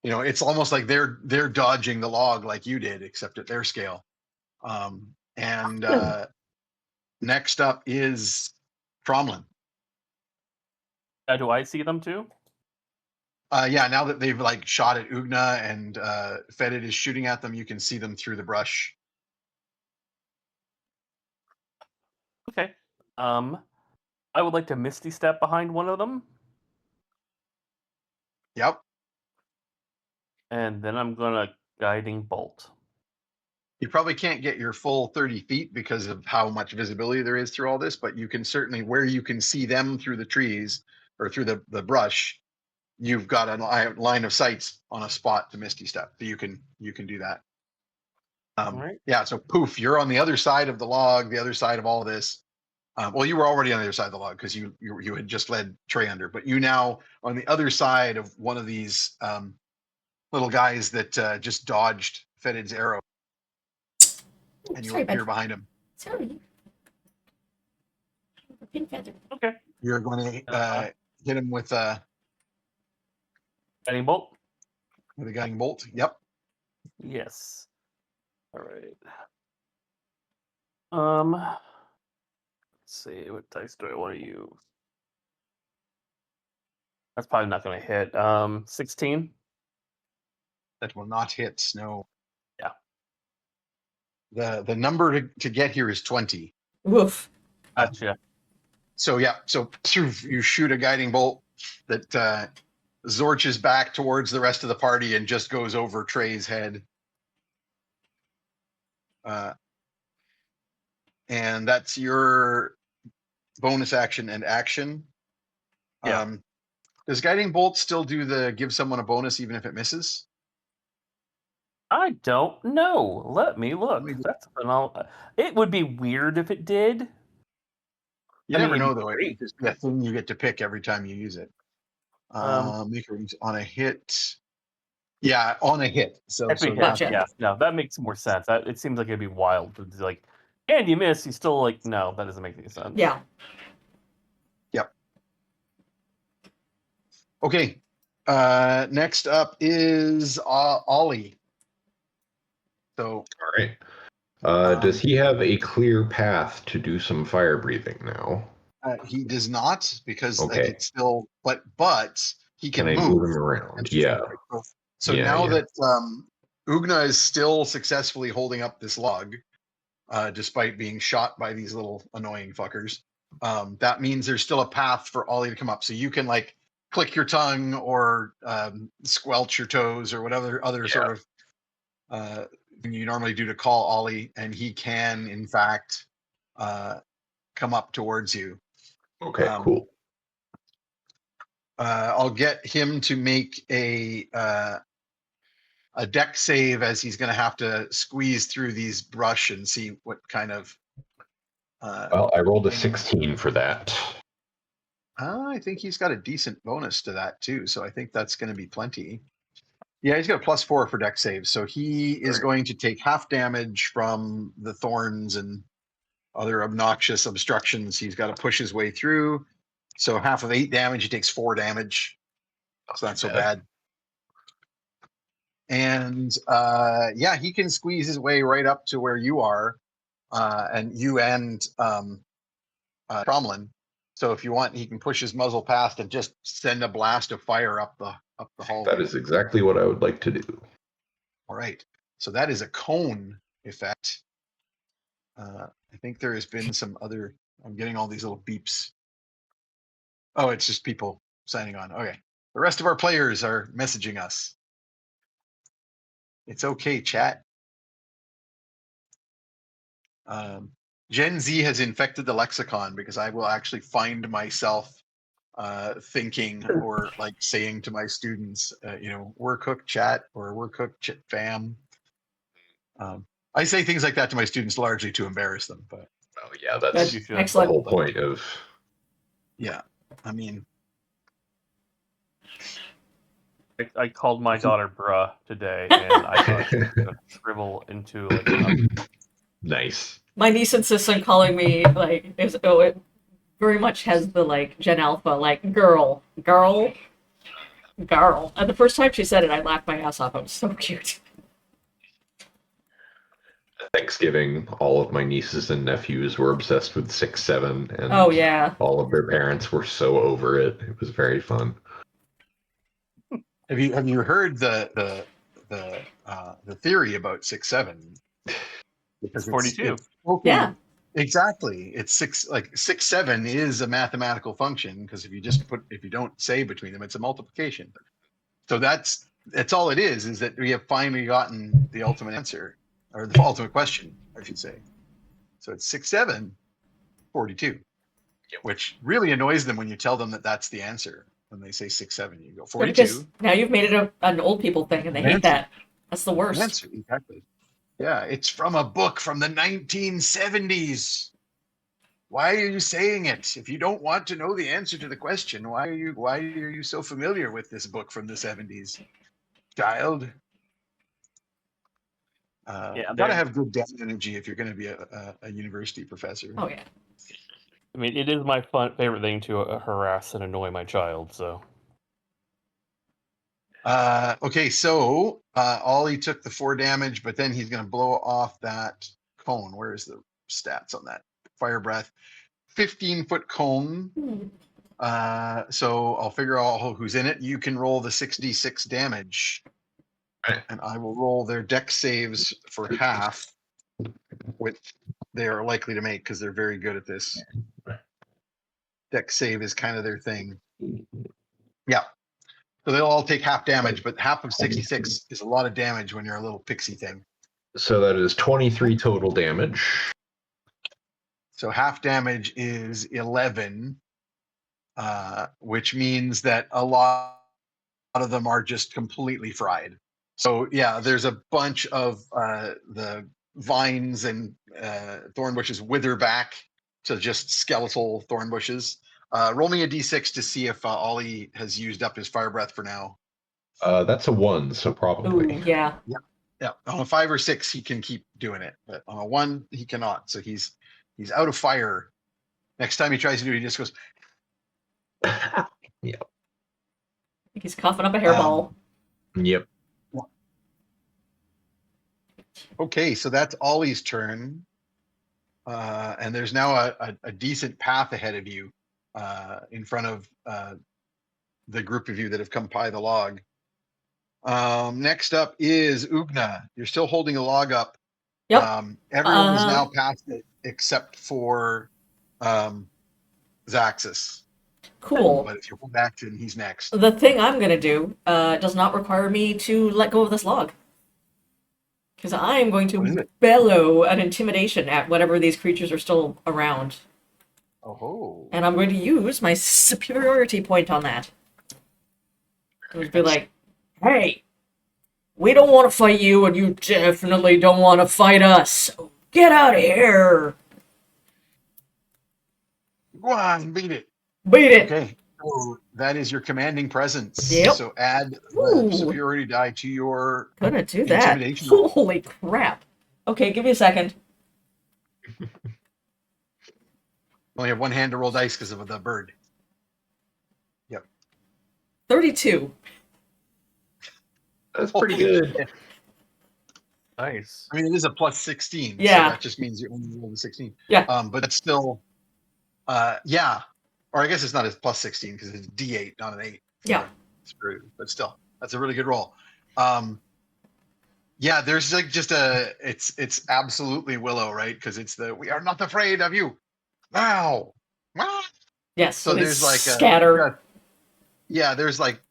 it's almost like they're dodging the log like you did, except at their scale. And next up is Tromlin. Do I see them too? Yeah, now that they've like shot at Ugna and Fetid is shooting at them, you can see them through the brush. Okay. I would like to Misty Step behind one of them, Yep. and then I'm gonna Guiding Bolt. You probably can't get your full 30 feet because of how much visibility there is through all this, but you can certainly, where you can see them through the trees or through the brush, you've got a line of sights on a spot to Misty Step. So you can do that. All right. Yeah, so poof, you're on the other side of the log, the other side of all this. Well, you were already on the other side of the log because you had just led Trey under, but you now on the other side of one of these little guys that just dodged Fetid's arrow, and you Sorry, appear bud. behind him. Sorry. Pin feather. Okay. You're going to hit him with a Guiding Bolt. guiding bolt. Yep. Yes. All right. Let's see, what dice do I want to use? That's probably not going to hit. 16. That will not hit. No. Yeah. The number to get here is 20. Woof. Gotcha. So yeah, so you shoot a guiding bolt that zorches back towards the rest of the party and just goes over Trey's head. And that's your bonus action and action. Yeah. Does Guiding Bolt still do the give someone a bonus even if it misses? I don't know. Let me look. me- That's phenomenal. It would be weird if it did. You I never mean, know, though. great. It's just a thing you get to pick every time you use it. Make a use on a hit. Yeah, on a hit. So If we so hit, Gotcha. yeah, no, that makes more sense. It seems like it'd be wild to like, and you miss, you still like, no, that doesn't make any sense. Yeah. Okay. Next up is Ollie. So All right. Does he have a clear path to do some fire breathing now? he does not because like Okay. it's still, but he can Can I move. move him around? Yeah. So Yeah, now yeah. that Ugna is still successfully holding up this log, despite being shot by these little annoying fuckers, that means there's still a path for Ollie to come up. So you can like click your tongue or squelch your toes or whatever other sort of thing you normally do to call Ollie, and he can in fact come up towards you. Okay, cool. I'll get him to make a deck save as he's going to have to squeeze through these brush and see what kind of. Well, I rolled a 16 for that. I think he's got a decent bonus to that too, so I think that's going to be plenty. Yeah, he's got a +4 for deck saves, so he is going to take half damage from the thorns and other obnoxious obstructions he's got to push his way through. So half of 8 damage, he takes 4 damage. So not so bad. And yeah, he can squeeze his way right up to where you are, and you and Tromlin. So if you want, he can push his muzzle past and just send a blast of fire up the hallway. That is exactly what I would like to do. All right. So that is a cone effect. I think there has been some other. I'm getting all these little beeps. Oh, it's just people signing on. Okay. The rest of our players are messaging us. It's okay, chat. Gen Z has infected the lexicon because I will actually find myself thinking or like saying to my students, we're cooked chat or we're cooked fam. I say things like that to my students largely to embarrass them, but Oh yeah, that's You should. the Excellent. whole point of. yeah, I mean, I called my daughter bruh today, and I thought she was gonna shrivel into like nothing. Nice. My niece insists on calling me like it very much has the like Gen Alpha like girl. And the first time she said it, I laughed my ass off. It was so cute. Thanksgiving, all of my nieces and nephews were obsessed with 6-7, and Oh yeah. all of their parents were so over it. It was very fun. have you heard the theory about 6-7? Because It's 42. Yeah. Exactly. It's 6-7 is a mathematical function because if you don't say between them, it's a multiplication. So that's all it is that we have finally gotten the ultimate answer or the ultimate question, I should say. So it's 6-7, 42, which really annoys them when you tell them that that's the answer. When they say 6-7, you go 42. Because now you've made it an old people thing, and they hate that. That's the worst. Answer, exactly. Yeah, it's from a book from the 1970s. Why are you saying it? If you don't want to know the answer to the question, why are you so familiar with this book from the 70s, child? Gotta have good depth energy if you're going to be a university professor. Oh yeah. I mean, it is my favorite thing to harass and annoy my child. So Okay, so Ollie took the 4 damage, but then he's going to blow off that cone. Where is the stats on that? Fire breath. 15-foot cone. So I'll figure out who's in it. You can roll the 6d6 damage. And I will roll their deck saves for half, which they are likely to make because they're very good at this. Deck save is kind of their thing. Yeah. So they'll all take half damage, but half of 66 is a lot of damage when you're a little pixie thing. So that is 23 total damage. So half damage is 11, which means that a lot of them are just completely fried. So yeah, there's a bunch of the vines and thorn bushes wither back to just skeletal thorn bushes. Roll me a d6 to see if Ollie has used up his fire breath for now. That's a 1, so probably. Ooh, yeah. Yeah, on a 5 or 6 he can keep doing it, but on a 1 he cannot. So he's out of fire. Next time he tries to do it, he just goes. Yep. He's coughing up a hairball. Yep. Okay, so that's Ollie's turn. And there's now a decent path ahead of you in front of the group of you that have come by the log. Next up is Ugna. You're still holding a log up. Yep. Everyone is now past it except for Zaxxas. Cool. But if you hold action, he's next. The thing I'm gonna do does not require me to let go of this log. Because I am going What is to it? bellow an intimidation at whatever these creatures are still around. Oh. And I'm going to use my superiority point on that. It would be like, hey, we don't want to fight you, and you definitely don't want to fight us. So get out of here. Go on, beat it. Beat it. Okay. So that is your commanding presence. Yep. So add Ooh. the superiority die to your Gonna do that. intimidation roll. Holy crap. Okay, give me a second. Only have one hand to roll dice because of the bird. 32. That's pretty Holy good. shit. Nice. I mean, it is a plus 16. Yeah. So that just means you only roll the 16. Yeah. But it's still, yeah. Or I guess it's not a plus 16 because it's D8, not an 8. Yeah. But still, that's a really good roll. Yeah, there's like just it's absolutely Willow, right? Because it's we are not afraid of you. Wow. Wow. Yes. So there's like scatter. Yeah, there's like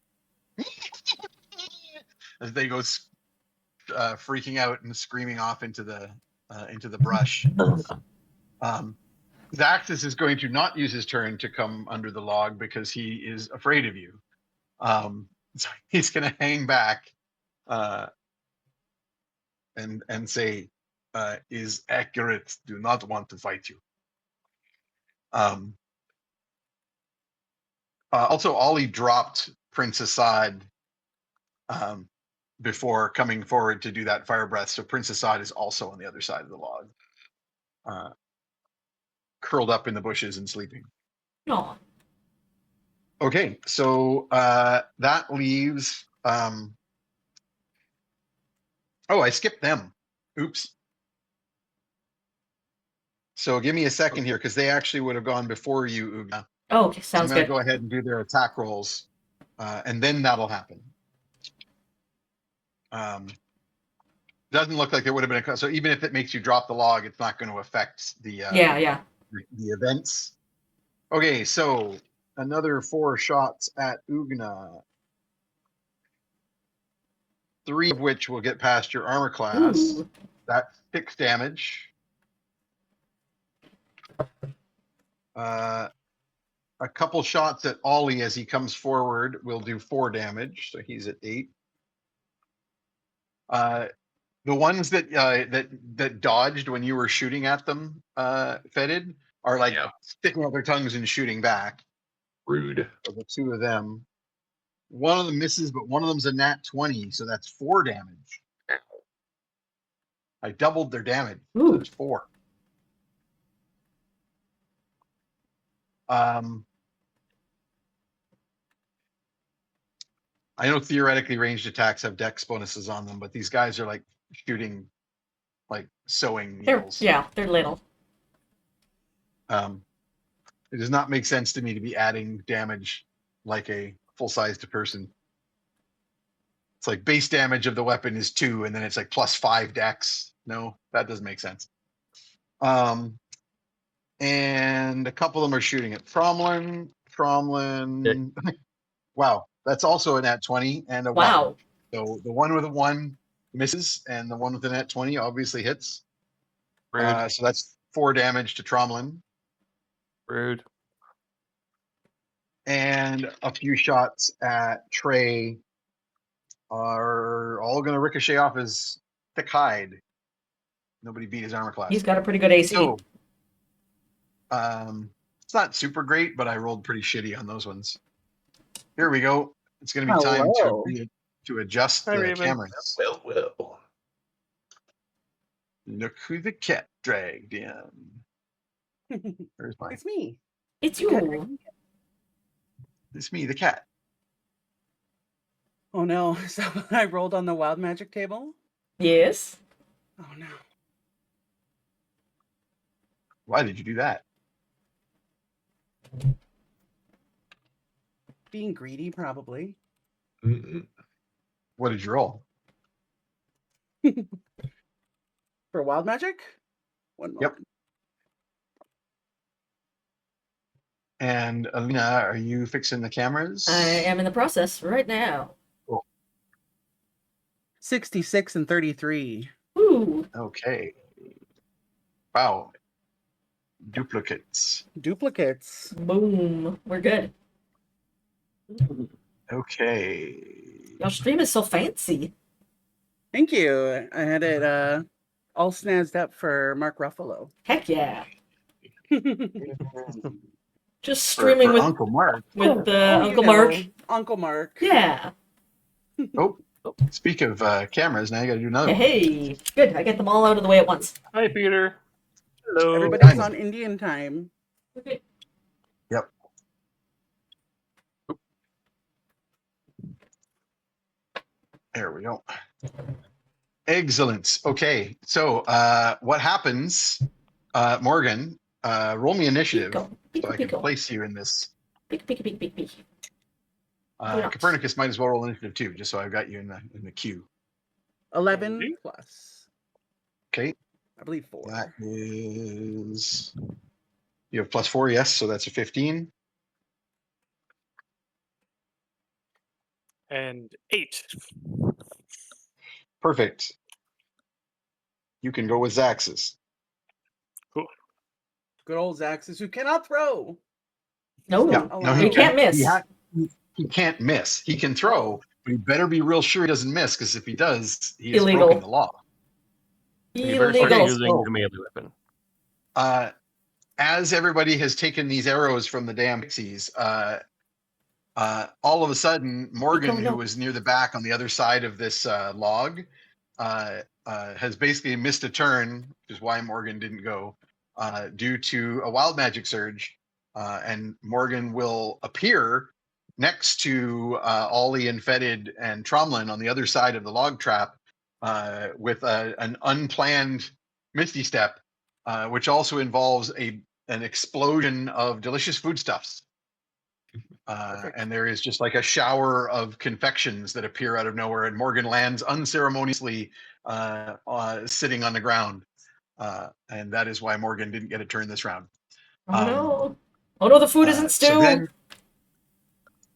as they go freaking out and screaming off into the brush. Zaxxas is going to not use his turn to come under the log because he is afraid of you. So he's going to hang back and say, "Is accurate. Do not want to fight you." Also, Ollie dropped Prince Assad before coming forward to do that fire breath. So Prince Assad is also on the other side of the log, curled up in the bushes and sleeping. No. Okay, so that leaves. Oh, I skipped them. Oops. So give me a second here because they actually would have gone before you, Ugna. Oh, okay, So I'm sounds going to good. go ahead and do their attack rolls, and then that'll happen. Doesn't look like there would have been so even if it makes you drop the log, it's not going to affect the Yeah. the events. Okay, so another 4 shots at Ugna, 3 of which will get past your armor class. Ooh. That's 6 damage. A couple shots at Ollie as he comes forward will do 4 damage, so he's at 8. The ones that dodged when you were shooting at them, Fetid, are like sticking out their tongues and shooting back. Rude. So the 2 of them. One of them misses, but one of them's a nat 20, so that's 4 damage. I doubled their damage. So Ooh. it's 4. I know theoretically ranged attacks have dex bonuses on them, but these guys are like shooting like sewing needles. They're little. It does not make sense to me to be adding damage like a full-sized person. It's like base damage of the weapon is 2, and then it's like plus 5 dex. No, that doesn't make sense. And a couple of them are shooting at Tromlin. Wow, that's also a nat 20 and a 1. Wow. So the one with a 1 misses, and the one with the net 20 obviously hits. Rude. So that's 4 damage to Tromlin, Rude. and a few shots at Trey are all going to ricochet off his thick hide. Nobody beat his armor class. He's got a pretty good AC. So, it's not super great, but I rolled pretty shitty on those ones. Here we go. It's going to be time Hello. to adjust Hi, the Raven. cameras. Well. Look who the cat dragged in. Where's mine? It's me. It's you. It's me, the cat. Oh no. So I rolled on the wild magic table? Yes. Oh no. Why did you do that? Being greedy, probably. Mm-mm. What did you roll? For wild magic? One Yep. moment. And Alina, are you fixing the cameras? I am in the process right now. 66 and 33. Ooh. Okay. Wow. Duplicates. Duplicates. Boom. We're good. Okay. Your stream is so fancy. Thank you. I had it all snazzed up for Mark Ruffalo. Heck yeah. Just For streaming with Uncle Mark. Oh, Uncle you Mark. know, Uncle Mark. Yeah. Oh, speak of cameras, now you got to do another one. Hey. Good. I get them all out of the way at once. Hi, Peter. Hello. Everybody's on Indian time. Okay. Yep. There we go. Excellent. Okay, so what happens, Morgan? Roll me initiative Pico. so Pico, I can pico. place you in this. Pico, pico, pico, pico, pico. Yes. Copernicus might as well roll initiative too, just so I've got you in the queue. 11 Okay. plus. Okay, I believe 4. that is. You have +4, yes, so that's a 15. And 8. Perfect. You can go with Zax's. Good old Zaxus, who cannot throw. No. Yeah, no, He can't miss. He can't miss. He can throw, but he better be real sure he doesn't miss, because if he does, he has Illegal. broken the law. Be very Start Okay, Illegal. using so- the melee weapon. As everybody has taken these arrows from the damn pixies, all of a sudden, Morgan, no. who was near the back on the other side of this log, has basically missed a turn, which is why Morgan didn't go, due to a wild magic surge. And Morgan will appear next to Ollie and Fetid and Tromlin on the other side of the log trap with an unplanned Misty Step, which also involves an explosion of delicious foodstuffs. And there is just like a shower of confections that appear out of nowhere, and Morgan lands unceremoniously sitting on the ground. And that is why Morgan didn't get a turn this round. Oh no. Oh no, the food isn't stew. So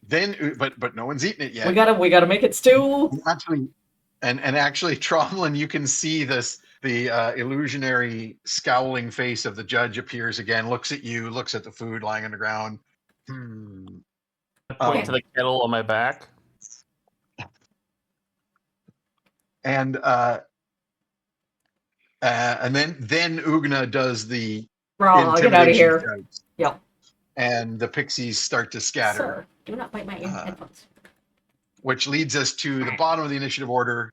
then, but no one's eaten it yet. we gotta make it stew. Actually, and actually, Tromlin, you can see this. The illusionary scowling face of the judge appears again, looks at you, looks at the food lying on the ground. I point to the kettle on my back. And then Ugna does the Raw, get out of here. shouts, Yep. and the pixies start to scatter, Sir, do not bite my headphones. which leads us to the bottom of the initiative order,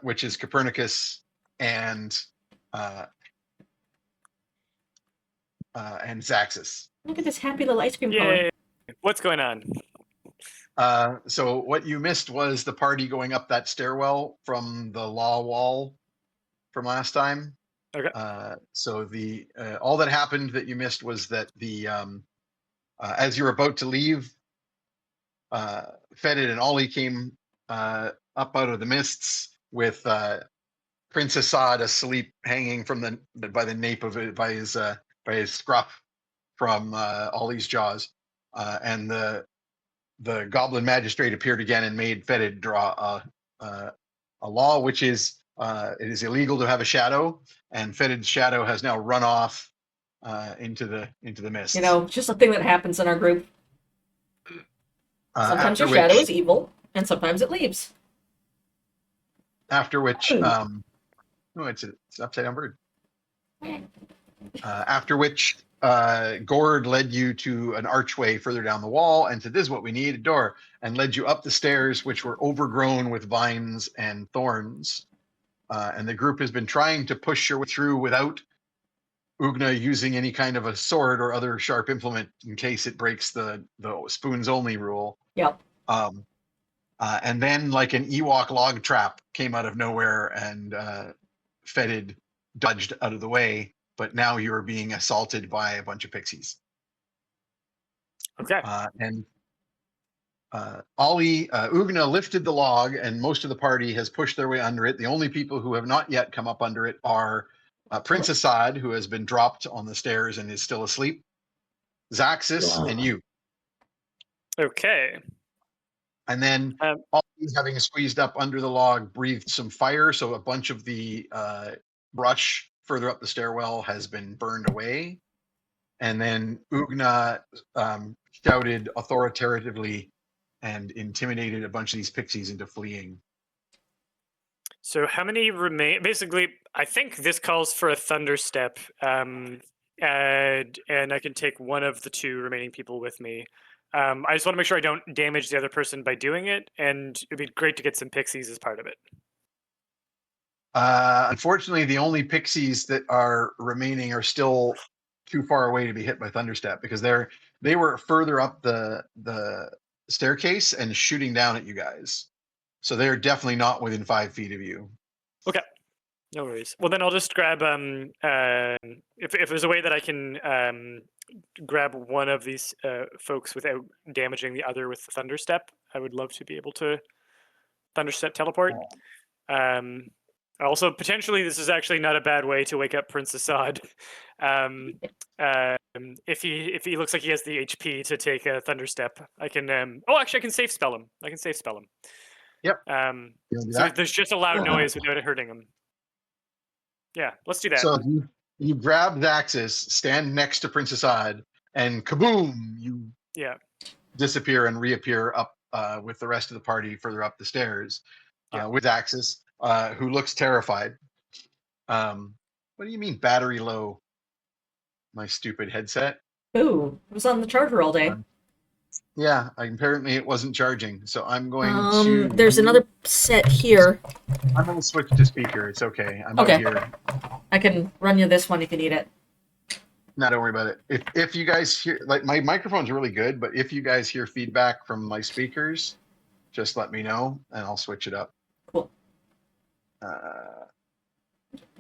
which is Copernicus and Zaxus. Look at this happy little ice cream cone. Yay! What's going on? So what you missed was the party going up that stairwell from the law wall from last time. Okay. So the all that happened that you missed was that the as you're about to leave, Fetid and Ollie came up out of the mists with Prince Assad asleep, hanging from by the nape of it, by his scruff from Ollie's jaws, and the goblin magistrate appeared again and made Fetid draw a a law which is it is illegal to have a shadow, and Fetid's shadow has now run off into the mist. You know, it's just a thing that happens in our group. Sometimes your shadow is evil, and sometimes it leaves. After which, no, it's an upside down bird. After which, Gord led you to an archway further down the wall and said, "This is what we need, a door," and led you up the stairs, which were overgrown with vines and thorns. And the group has been trying to push your way through without Ugna using any kind of a sword or other sharp implement in case it breaks the spoons only rule. Yep. And then, like an Ewok log trap came out of nowhere, and Fetid dodged out of the way. But now you're being assaulted by a bunch of pixies. Okay. And Ollie, Ugna lifted the log, and most of the party has pushed their way under it. The only people who have not yet come up under it are Prince Assad, who has been dropped on the stairs and is still asleep, Zaxis, and you. Okay. And then Ollie, having squeezed up under the log, breathed some fire, so a bunch of the brush further up the stairwell has been burned away. And then Ugna shouted authoritatively and intimidated a bunch of these pixies into fleeing. So how many remain? Basically, I think this calls for a thunder step, and I can take one of the 2 remaining people with me. I just want to make sure I don't damage the other person by doing it, and it'd be great to get some pixies as part of it. Unfortunately, the only pixies that are remaining are still too far away to be hit by thunderstep, because they were further up the staircase and shooting down at you guys. So they're definitely not within 5 feet of you. Okay. No worries. Well, then I'll just grab if there's a way that I can grab one of these folks without damaging the other with the thunder step, I would love to be able to thunder step teleport. Also, potentially, this is actually not a bad way to wake up Prince Assad. If he looks like he has the HP to take a thunder step, I can. Actually, I can safe spell him. Yep. So there's just a loud noise without it hurting him. Yeah, let's do that. So you grab Zaxis, stand next to Prince Assad, and kaboom! You disappear and reappear up with the rest of the party further up the stairs with Zaxis, who looks terrified. What do you mean battery low? My stupid headset. Ooh, it was on the charger all day. Yeah, apparently it wasn't charging, so I'm going to... There's another set here. I'm going to switch to speaker. It's okay. I'm out here. I can run you this one if you need it. No, don't worry about it. If you guys hear... Like, my microphone's really good, but if you guys hear feedback from my speakers, just let me know, and I'll switch it up. Cool.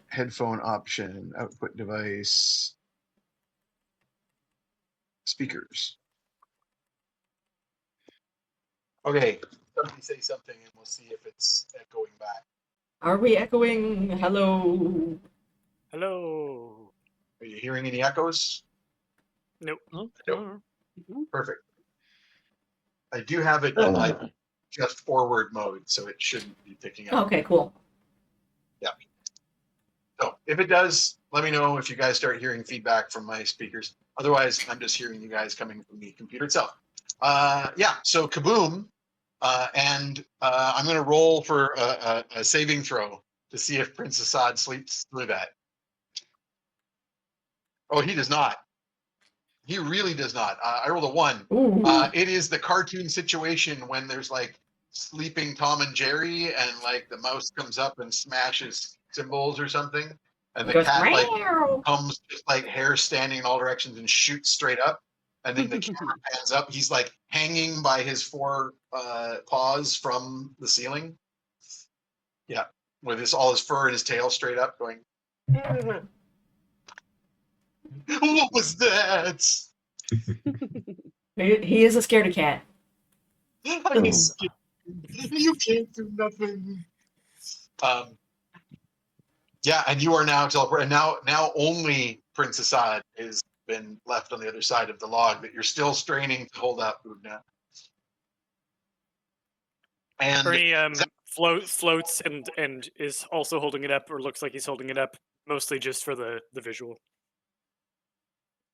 Headphone option, output device, speakers. Okay, somebody say something and we'll see if it's echoing back. Are we echoing? Hello? Hello. Are you hearing any echoes? Nope. Nope. Perfect. I do have it in like just forward mode, so it shouldn't be picking up. Okay, cool. Yeah. So if it does, let me know if you guys start hearing feedback from my speakers. Otherwise, I'm just hearing you guys coming from the computer itself. So kaboom. And I'm going to roll for a saving throw to see if Prince Assad sleeps through that. Oh, he does not. He really does not. I rolled a 1. It is the cartoon situation when there's like sleeping Tom and Jerry, and like the mouse comes up and smashes symbols or something, and the cat like comes just like hair standing in all directions and shoots straight up. And then the camera pans up. He's like hanging by his 4 paws from the ceiling. Yeah, with all his fur and his tail straight up, going. What was that? He is a scaredy cat. I'm scared. You can't do nothing. Yeah, and you are now teleported. And now only Prince Assad is been left on the other side of the log that you're still straining to hold up, Ugna. And For any floats and is also holding it up, or looks like he's holding it up, mostly just for the visual.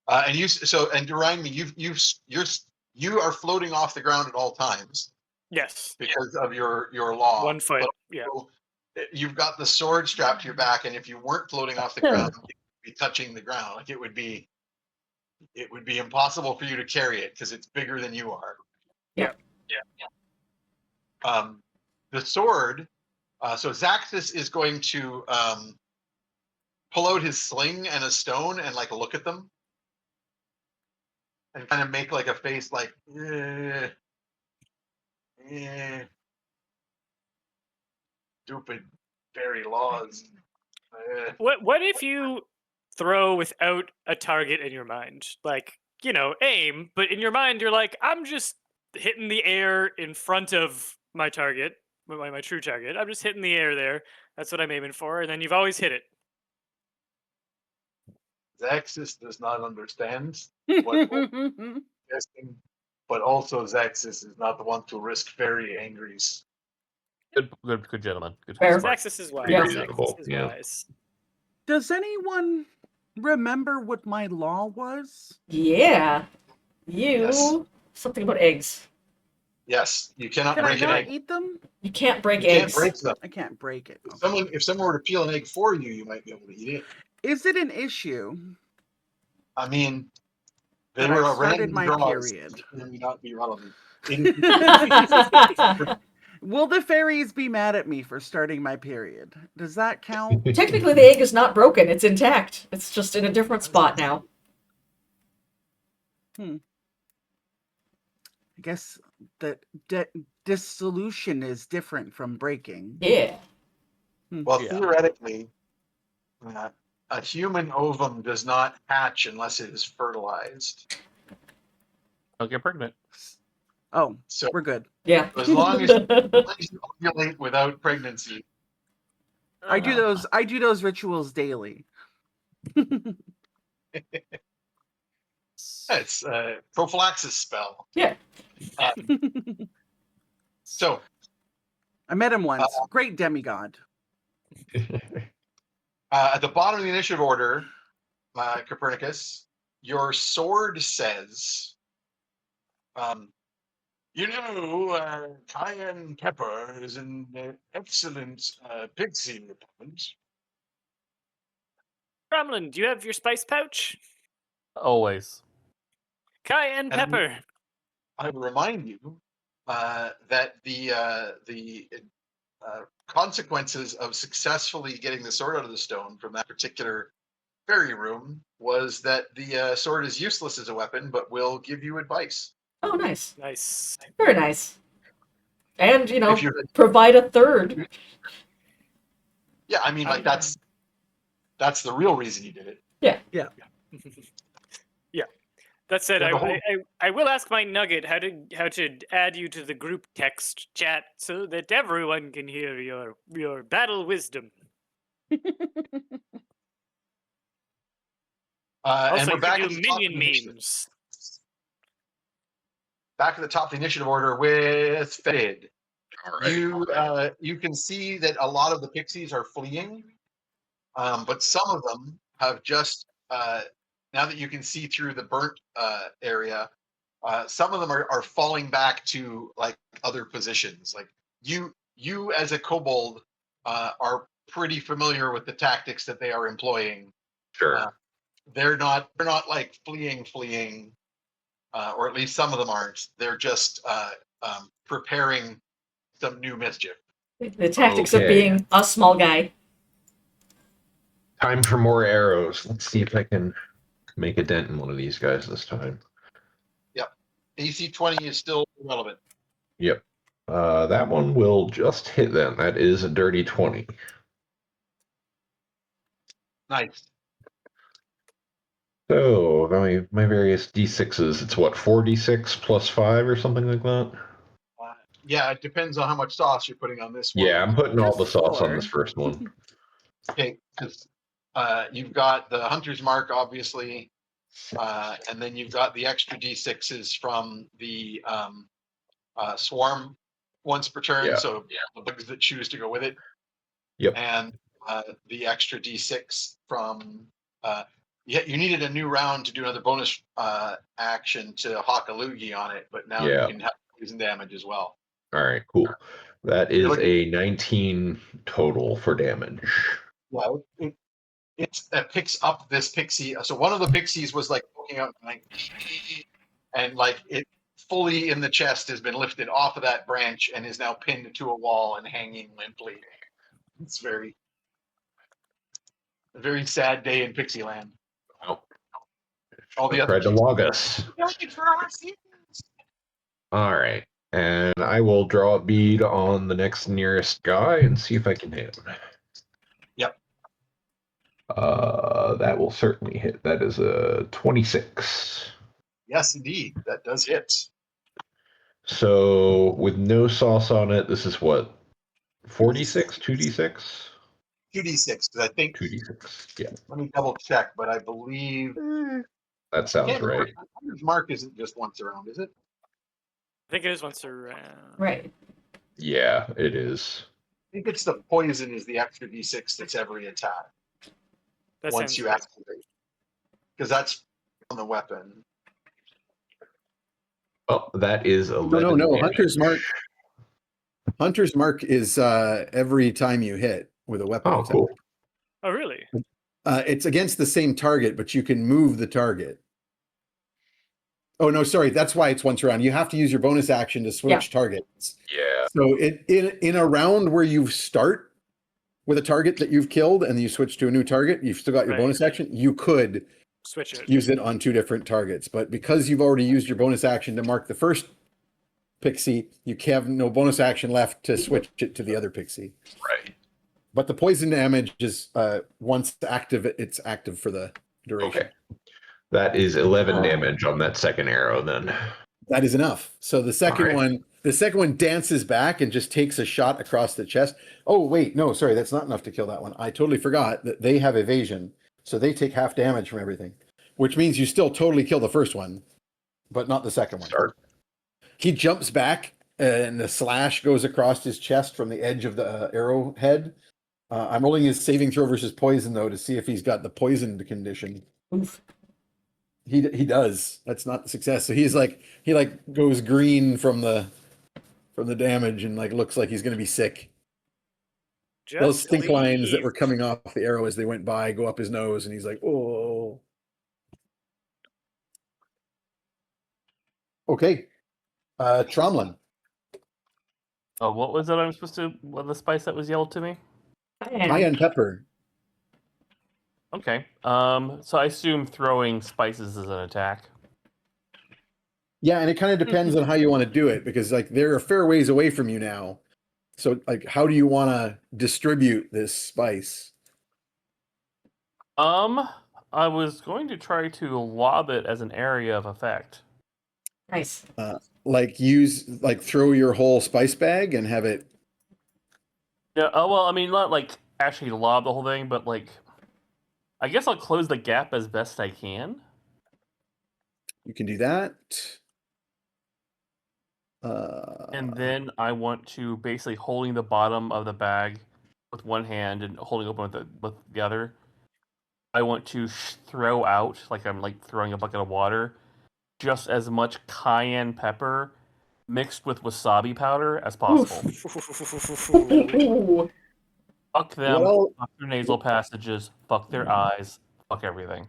And to remind me, you are floating off the ground at all times Yes, because of your law. 1 foot. But Yeah. also, you've got the sword strapped to your back, and if you weren't floating off the ground, you would be touching the ground. Like it would be impossible for you to carry it because it's bigger than you are. Yeah. The sword. So Zaxxas is going to pull out his sling and a stone and like look at them and kind of make like a face like stupid fairy laws. What if you throw without a target in your mind? Like, aim, but in your mind you're like, I'm just hitting the air in front of my target, my true target. I'm just hitting the air there. That's what I'm aiming for, and then you've always hit it. Zaxxas does not understand what testing, but also Zaxxas is not the one to risk fairy angries. Good gentleman. Good. Fair. Smart. Zaxxas is wise. Yeah. Reasonable, Zaxxas is yeah. wise. Does anyone remember what my law was? Yeah. Yes. Something about eggs. Yes, you cannot Can I break an not egg. eat them? You can't break You can't eggs. break them. I can't break it. If someone were to peel an egg for you, you might be able to eat it. Is it an issue? I mean, they that were I a started random my draws. period? It may not be relevant. Will the fairies be mad at me for starting my period? Does that count? Technically, the egg is not broken. It's intact. It's just in a different spot now. I guess that dissolution is different from breaking. Yeah. Well, Yeah. theoretically, a human ovum does not hatch unless it is fertilized. Don't get pregnant. Oh, So we're good. Yeah. as long as you ovulate without pregnancy, I do those rituals daily. it's a prophylaxis spell. Yeah. So I met him once. Great demigod. at the bottom of the initiative order, Copernicus, your sword says, cayenne pepper is an excellent pixie repellent. Gremlin, do you have your spice pouch? Always. Cayenne And pepper. I will remind you that the consequences of successfully getting the sword out of the stone from that particular fairy room was that the sword is useless as a weapon, but will give you advice. Oh, nice. Nice. Very nice. And, If you're, provide a third. yeah, I mean, like that's the real reason you did it. Yeah. Yeah. That said, Yeah, the whole- I will ask my nugget how to add you to the group text chat so that everyone can hear your battle wisdom. And Also, we're back you at do the top of minion the initiative. memes. Back at the top of the initiative order with Fed. All right. You can see that a lot of the pixies are fleeing, but some of them have just now that you can see through the burnt area, some of them are falling back to like other positions. Like you as a kobold are pretty familiar with the tactics that they are employing. Sure. They're not like fleeing, or at least some of them aren't. They're just preparing some new mischief. The tactics of Okay. being a small guy. Time for more arrows. Let's see if I can make a dent in one of these guys this time. AC 20 is still relevant. Yep. That one will just hit then. That is a dirty 20. Nice. So my various d6s, it's what, 4d6 plus 5 or something like that? Yeah, it depends on how much sauce you're putting on this one. Yeah, I'm putting all the Just sauce on 4. this first one. Okay, because you've got the hunter's mark, obviously, and then you've got the extra d6s from the swarm once per turn. Yeah. So the bugs that choose to go with it. Yep. And the extra D6 from you needed a new round to do another bonus action to hawk a loogie on it, but now Yeah. you can have poison damage as well. All right, cool. That is a 19 total for damage. Yeah, it picks up this pixie. So one of the pixies was like poking out and like it fully in the chest has been lifted off of that branch and is now pinned to a wall and hanging limply. It's a very sad day in Pixieland. Oh. All the other Tried to log us. All right. And I will draw a bead on the next nearest guy and see if I can hit him. Yep. That will certainly hit. That is a 26. Yes, indeed. That does hit. So with no sauce on it, this is what? 46? 2d6? 2d6, because I think 2d6. Yeah, let me double check, but I believe that sounds right. Hunter's Mark isn't just once around, is it? I think it is once around. Right. Yeah, it is. I think it's the poison is the extra d6 that's every attack That once sounds you right. activate. Because that's on the weapon. Oh, that is 11 No. damage. Hunter's Mark is every time you hit with a weapon Oh, attack. cool. Oh, really? It's against the same target, but you can move the target. Oh no, sorry. That's why it's once around. You have to use your bonus action to switch targets. Yeah. So in a round where you start with a target that you've killed and you switch to a new target, you've still got your Right. bonus action. You could Switch it. use it on two different targets, but because you've already used your bonus action to mark the first pixie, you have no bonus action left to switch it to the other pixie. Right. But the poison damage is once active, it's active for the duration. Okay. That is 11 damage on that second arrow then. That is enough. So the second one dances back and just takes a shot across the chest. Oh wait, no, sorry, that's not enough to kill that one. I totally forgot that they have evasion, so they take half damage from everything, which means you still totally kill the first one, but not the second one. Start. He jumps back and the slash goes across his chest from the edge of the arrowhead. I'm rolling his saving throw versus poison though to see if he's got the poisoned condition. Oof. He does. That's not the success. So he goes green from the damage and like looks like he's going to be sick. Those Just stink lines that leave. were coming off the arrow as they went by go up his nose, and he's like, "Oh." Okay, Tromlin. Oh, what was it I'm supposed to? What the spice that was yelled to me? Cayenne pepper. Okay. So I assume throwing spices is an attack. Yeah, and it kind of depends on how you want to do it because like they're a fair ways away from you now. So like, how do you want to distribute this spice? I was going to try to lob it as an area of effect. Nice. Throw your whole spice bag and have it. Yeah. Oh well, I mean not like actually lob the whole thing, but like, I guess I'll close the gap as best I can. You can do that. And then I want to basically holding the bottom of the bag with one hand and holding open with the other. I want to throw out, like I'm like throwing a bucket of water, just as much cayenne pepper mixed with wasabi powder as possible. Ooh. Fuck them, Well- fuck their nasal passages, fuck their eyes, fuck everything.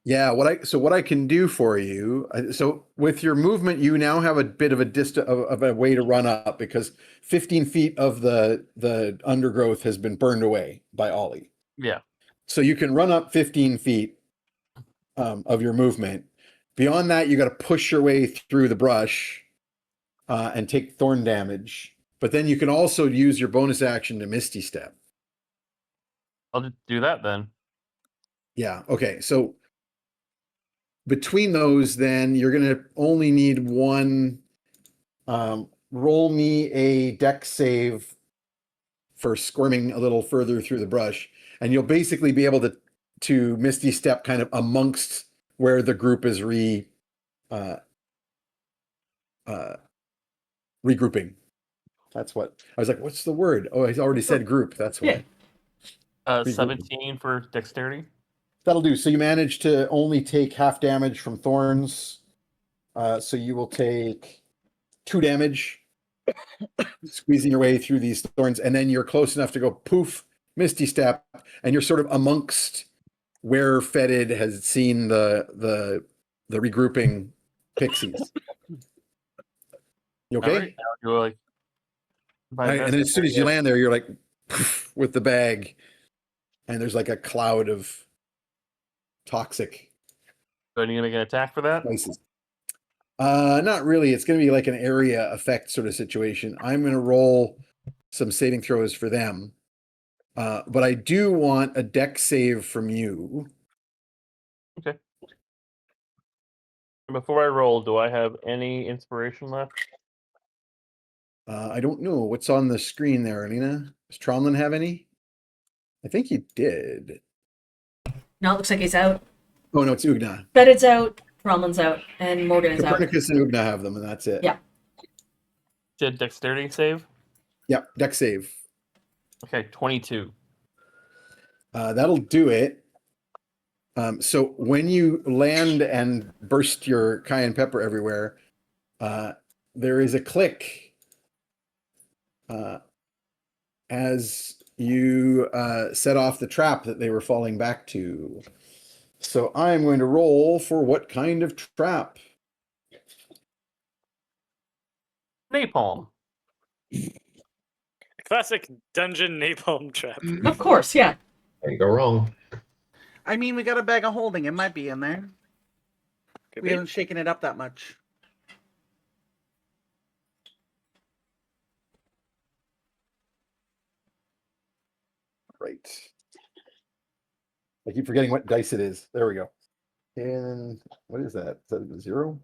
Yeah, what I can do for you. So with your movement, you now have a bit of a way to run up because 15 feet of the undergrowth has been burned away by Ollie. Yeah. So you can run up 15 feet of your movement. Beyond that, you got to push your way through the brush and take thorn damage. But then you can also use your bonus action to Misty Step. I'll just do that then. Yeah. Okay. So between those, then you're going to only need one. Roll me a dex save for squirming a little further through the brush, and you'll basically be able to Misty Step kind of amongst where the group is regrouping. That's what I was like. What's the word? Oh, he's already said group. That's Yeah. what. 17 for dexterity. That'll do. So you manage to only take half damage from thorns. So you will take 2 damage, squeezing your way through these thorns, and then you're close enough to go poof, misty step, and you're sort of amongst where Fetid has seen the regrouping pixies. You okay? All right, I'll go like. my And best then as soon as you area. land there, you're like poof, with the bag, and there's like a cloud of toxic Do I need to make an attack for that? places. Not really. It's going to be like an area effect sort of situation. I'm going to roll some saving throws for them. But I do want a deck save from you. Before I roll, do I have any inspiration left? I don't know what's on the screen there, Alina. Does Tromlin have any? I think he did. Now it looks like he's out. Oh no, it's Ugna. Fetid's out, Cromlin's out, and Morgan is out. Copernicus and Ugna have them, and that's it. Yeah. Did dexterity save? Yep, deck save. Okay, 22. That'll do it. So when you land and burst your cayenne pepper everywhere, there is a click as you set off the trap that they were falling back to. So I'm going to roll for what kind of trap? Napalm. Classic dungeon napalm trap. Of course, yeah. Can't go wrong. I mean, we got a bag of holding. It might be in there. Could We be. haven't shaken it up that much. Right. I keep forgetting what dice it is. There we go. And what is that? Is that a 0?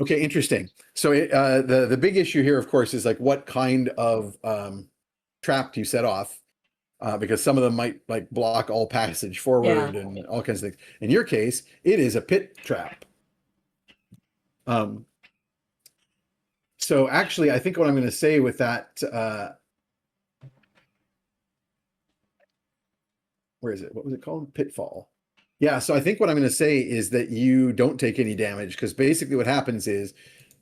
Okay, interesting. So the big issue here, of course, is like what kind of trap do you set off? Because some of them might like block all passage forward and all kinds of things. In your case, it is a pit trap. So actually, I think what I'm going to say with that, where is it? What was it called? Pitfall. Yeah. So I think what I'm going to say is that you don't take any damage, because basically what happens is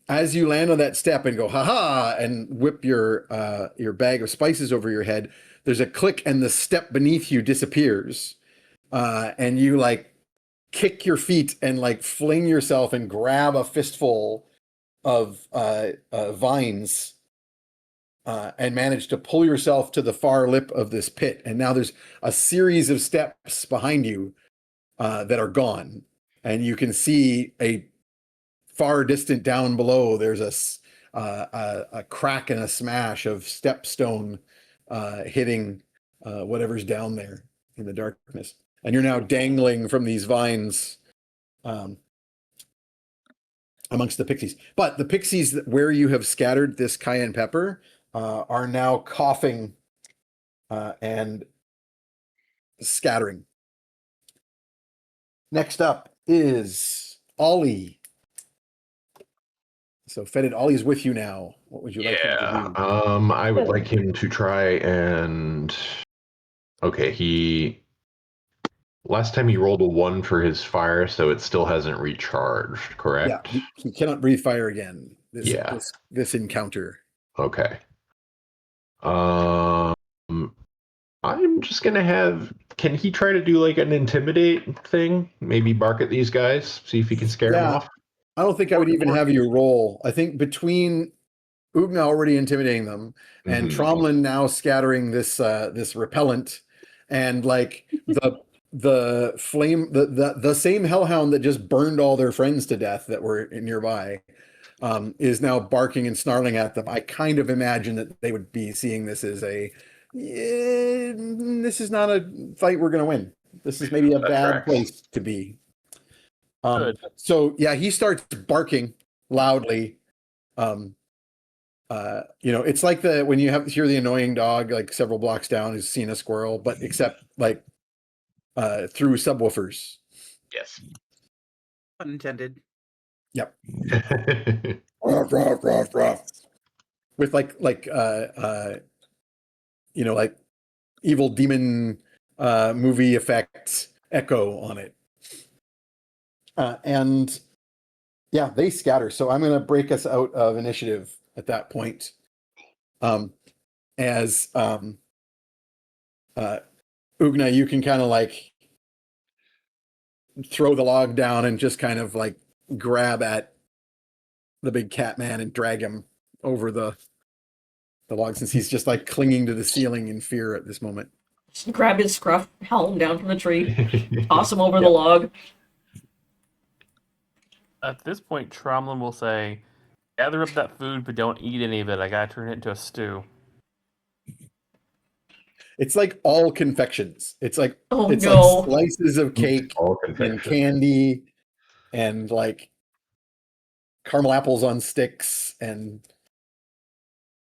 as you land on that step and go, haha, and whip your bag of spices over your head, there's a click and the step beneath you disappears. And you like kick your feet and like fling yourself and grab a fistful of vines and manage to pull yourself to the far lip of this pit. And now there's a series of steps behind you that are gone. And you can see a far distant down below, there's a crack and a smash of stepstone hitting whatever's down there in the darkness. And you're now dangling from these vines amongst the pixies. But the pixies where you have scattered this cayenne pepper are now coughing and scattering. Next up is Ollie. So Fetid, Ollie's with you now. What would you like him to do? I would like him to try and okay, last time he rolled a 1 for his fire, so it still hasn't recharged, correct? Yeah, he cannot breathe fire again. Yeah. This encounter. Okay. I'm just gonna have. Can he try to do like an intimidate thing? Maybe bark at these guys, see if he can scare them off. I don't think I would even have you roll. I think between Ugna already intimidating them and Tromlin now scattering this repellent, and like the flame, the same hellhound that just burned all their friends to death that were nearby, is now barking and snarling at them. I kind of imagine that they would be seeing this as this is not a fight we're going to win. This is maybe a bad place to be. So yeah, he starts barking loudly. It's like when you hear the annoying dog like several blocks down who's seen a squirrel, but except like through subwoofers. Yes. Unintended. Yep. Ruff, ruff, ruff, ruff. With like like evil demon movie effect echo on it. And yeah, they scatter. So I'm gonna break us out of initiative at that point. As Ugna, you can kind of like throw the log down and just kind of like grab at the big cat man and drag him over the log, since he's just like clinging to the ceiling in fear at this moment. Just grab his scruff, haul him down from the tree, toss him over the Yep. log. At this point, Tromlin will say, "Gather up that food, but don't eat any of it. I gotta turn it into a stew." It's like all confections. It's like Oh it's no. like slices of cake All and confection. candy and like caramel apples on sticks, and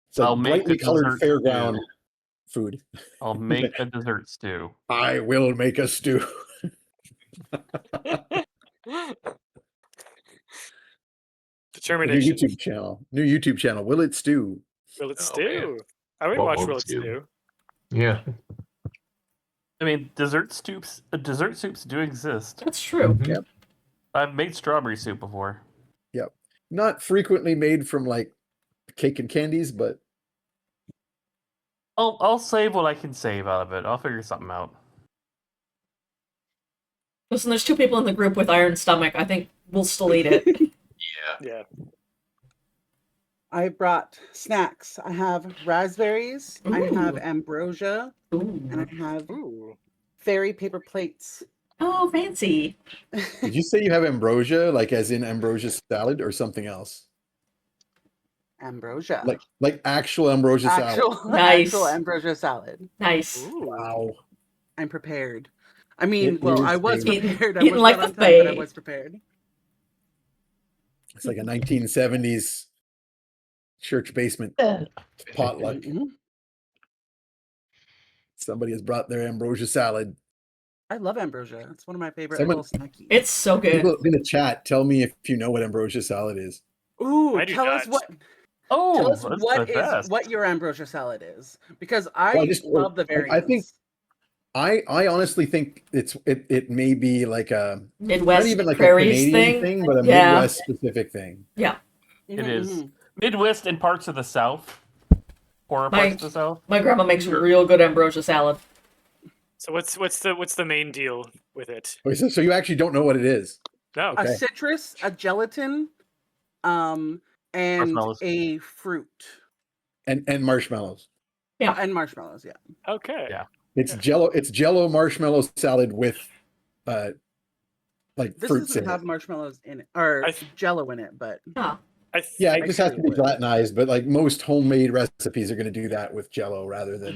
it's I'll like make brightly a colored dessert fairground stew. food. I'll make a dessert stew. I will make a stew. New Determination. YouTube channel. New YouTube channel. Will it stew? Will it Oh, stew? I would What watch won't Will It stew? Stew. Yeah. I mean, dessert soups do exist. That's true. Mhm. Yep. I've made strawberry soup before. Yep. Not frequently made from like cake and candies, but I'll save what I can save out of it. I'll figure something out. Listen, there's 2 people in the group with iron stomach. I think we'll still eat it. Yeah. Yeah. I brought snacks. I have raspberries. I have Ooh. ambrosia, and Ooh. I have Ooh. fairy paper plates. Oh, fancy. did you say you have ambrosia, like as in ambrosia salad, or something else? Ambrosia. Like actual ambrosia salad. Nice. Actual ambrosia salad. Nice. Ooh. Wow. I'm prepared. I mean, It well, is I was a- prepared. I Eating was like not on the time, but I Fae. was prepared. It's like a 1970s church basement potluck. Mhm. Somebody has brought their ambrosia salad. I love ambrosia. It's one of my favorite Someone- little snackies. It's so good. People in the chat, tell me if you know what ambrosia salad is. Ooh, I do tell us not. what Oh, tell us that's what the is best. what your ambrosia salad is, because I Well, I just- love the I variants. think- I honestly think it may be like a Midwest not even like a prairies Canadian thing. thing, but a Yeah. Midwest specific thing. Yeah. It Mhm, is. mhm. Midwest and parts of the South. Poorer My- parts of the South. My grandma makes real good ambrosia salad. So what's the main deal with it? Okay, so you actually don't know what it is. No. Okay. A citrus, a gelatin, and Marshmallows. a fruit And marshmallows. and marshmallows. Yeah. Okay. Yeah. It's Jello marshmallow salad with like This fruits doesn't in have it. marshmallows in it or I th- Jello in it, but Ah, I Yeah, think it just has to be Actually, gelatinized, but like most homemade recipes are going to do that with Jello rather than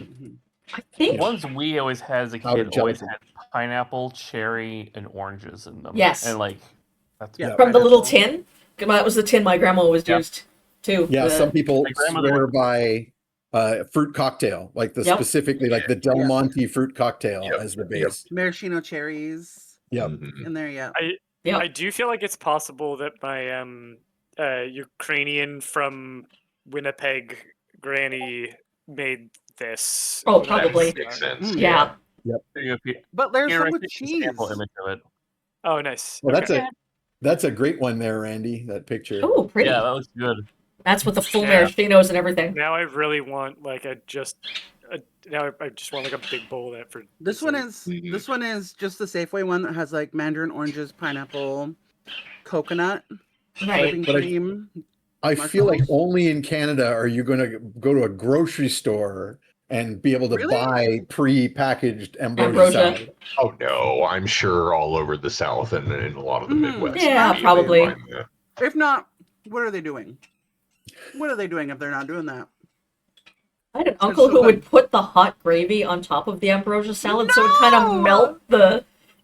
Mhm. I think. Ones we always had as a Powdered kid always gelatin. had pineapple, cherry, and oranges in them. Yes. And like that's Yeah. Yeah. From the little pineapple. tin. That was the tin my grandma always Yeah. used too. Yeah, The- some people My grandmother swear would- by fruit cocktail, like the Yep. specifically like the Del Yeah. Monte fruit cocktail Yep. as the Yep. base. Maraschino cherries Yep. Mhm. in there. Yeah. Yep. I do feel like it's possible that my Ukrainian from Winnipeg granny made this. Oh, when I was probably. young. Makes sense. Mm. Yeah. But there's Here, some I with think cheese. sample image of it. Oh, nice. Well, Okay. that's a great one there, Randy. That picture. Oh, pretty. Yeah, that looks good. That's with the full Yeah. maraschinos and everything. Now I really want like I just want like a big bowl of that for This one dessert. is this one is just the Safeway one that has like mandarin oranges, pineapple, coconut, Right. whipping But I- cream. I feel like marshmallows? only in Canada are you going to go to a grocery store and be able to Really? buy pre-packaged ambrosia Ambrosia. salad. Oh no, I'm sure all over the South and in a lot of the Mhm. Midwest. Yeah, maybe they probably. find that. If not, what are they doing? What are they doing if they're not doing that? I had an uncle so who good. would put the hot gravy on top of the ambrosia salad, so it kind of No! melt the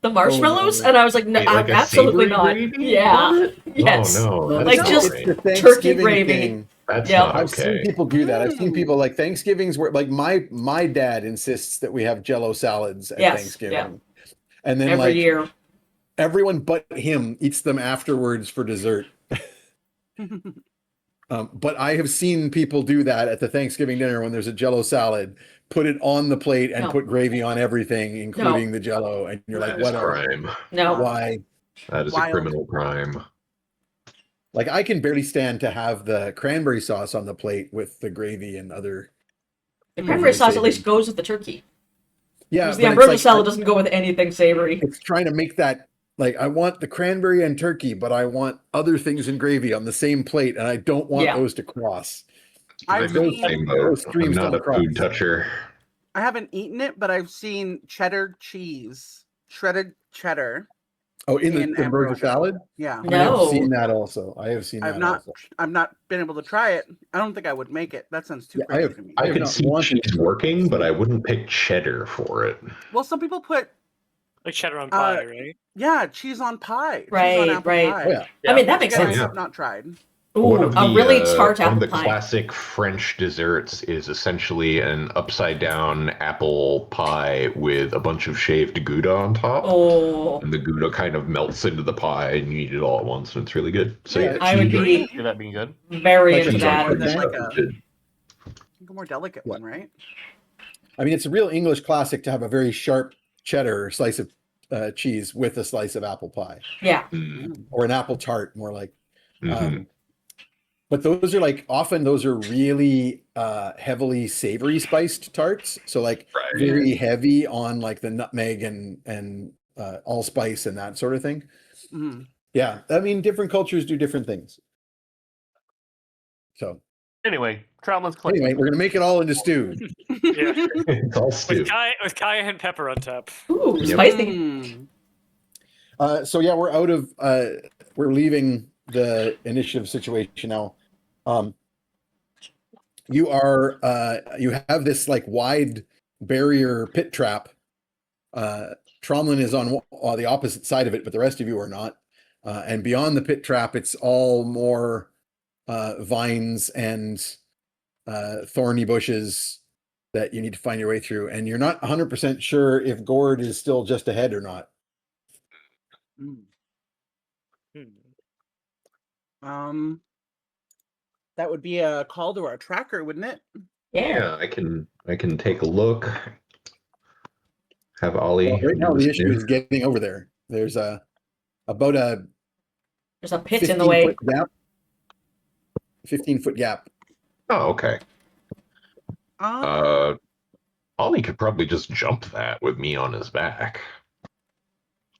marshmallows. no. And I was like, no, Wait, like a absolutely savory not. gravy? Yeah. What? Yes. Oh no, Like that's just not It's right. the turkey Thanksgiving gravy. thing. That's Yeah. not I've seen okay. people do that. I've seen Mm. people like Thanksgivings where like my dad insists that we have Jello salads at Yes, Thanksgiving. yeah. And then Every like year. everyone but him eats them afterwards for dessert. But I have seen people do that at the Thanksgiving dinner when there's a Jello salad, put it on the plate and No. put gravy on everything, including the Jello, and you're like, That is what? crime. No. Why? That is a Wild. criminal crime. Like I can barely stand to have the cranberry sauce on the plate with the gravy and other. The Mm. cranberry sauce at Savory. least goes with the turkey. Yeah, Whereas but the it's ambrosia like, salad doesn't go with anything savory. it's trying to make that like I want the cranberry and turkey, but I want other things in gravy on the same plate, and I don't want Yeah. those to cross. I've I'm in the seen, same boat. those I'm streams not don't a food cross. toucher. I haven't eaten it, but I've seen cheddar cheese, shredded cheddar. Oh, in the In ambrosia ambrosia. salad? Yeah. I have No. seen that also. I have seen I've that not also. I've not been able to try it. I don't think I would make it. That sounds too Yeah, I crazy have- to me. I have can not see wanted cheese to. working, but I wouldn't pick cheddar for it. Well, some people put Like cheddar on pie, right? cheese on pie. Cheese on Right, apple right. pie. Oh, yeah. I mean, that Which makes again, sense. I have not tried. Ooh, One of the, a really tart one apple of the pie. classic French desserts is essentially an upside down apple pie with a bunch of shaved Gouda on top. Oh, And the Gouda kind of melts into the pie and you eat it all at once and it's really good. So yeah, I would cheese- be See that being good. very Like into cheese that. on That's croissant? like good. a more delicate Yeah. one, right? I mean, it's a real English classic to have a very sharp cheddar slice of cheese with a slice of apple pie Yeah. Mm, or an apple tart, more like. mhm. But those are like often those are really heavily savory spiced tarts. So like Right. very heavy on like the nutmeg and allspice and that sort of thing. Mhm. Yeah, I mean, different cultures do different things. So Anyway, Travelin's click. anyway, we're gonna make it all into stew. Yeah. It's all stew. With cayenne pepper on top. Ooh, Yep. spicy. Mm. So yeah, we're out of we're leaving the initiative situation now. You are you have this like wide barrier pit trap. Tromlin is on the opposite side of it, but the rest of you are not. And beyond the pit trap, it's all more vines and thorny bushes that you need to find your way through. And you're not 100% sure if Gord is still just ahead or not. Mm. Hmm. That would be a call to our tracker, wouldn't it? Yeah. I can take a look. Have Ollie. Well, right now, do the the issue same. is getting over there. There's about a There's a pit in the way. 15-foot gap. 15-foot gap. Oh, okay. Um, Ollie could probably just jump that with me on his back.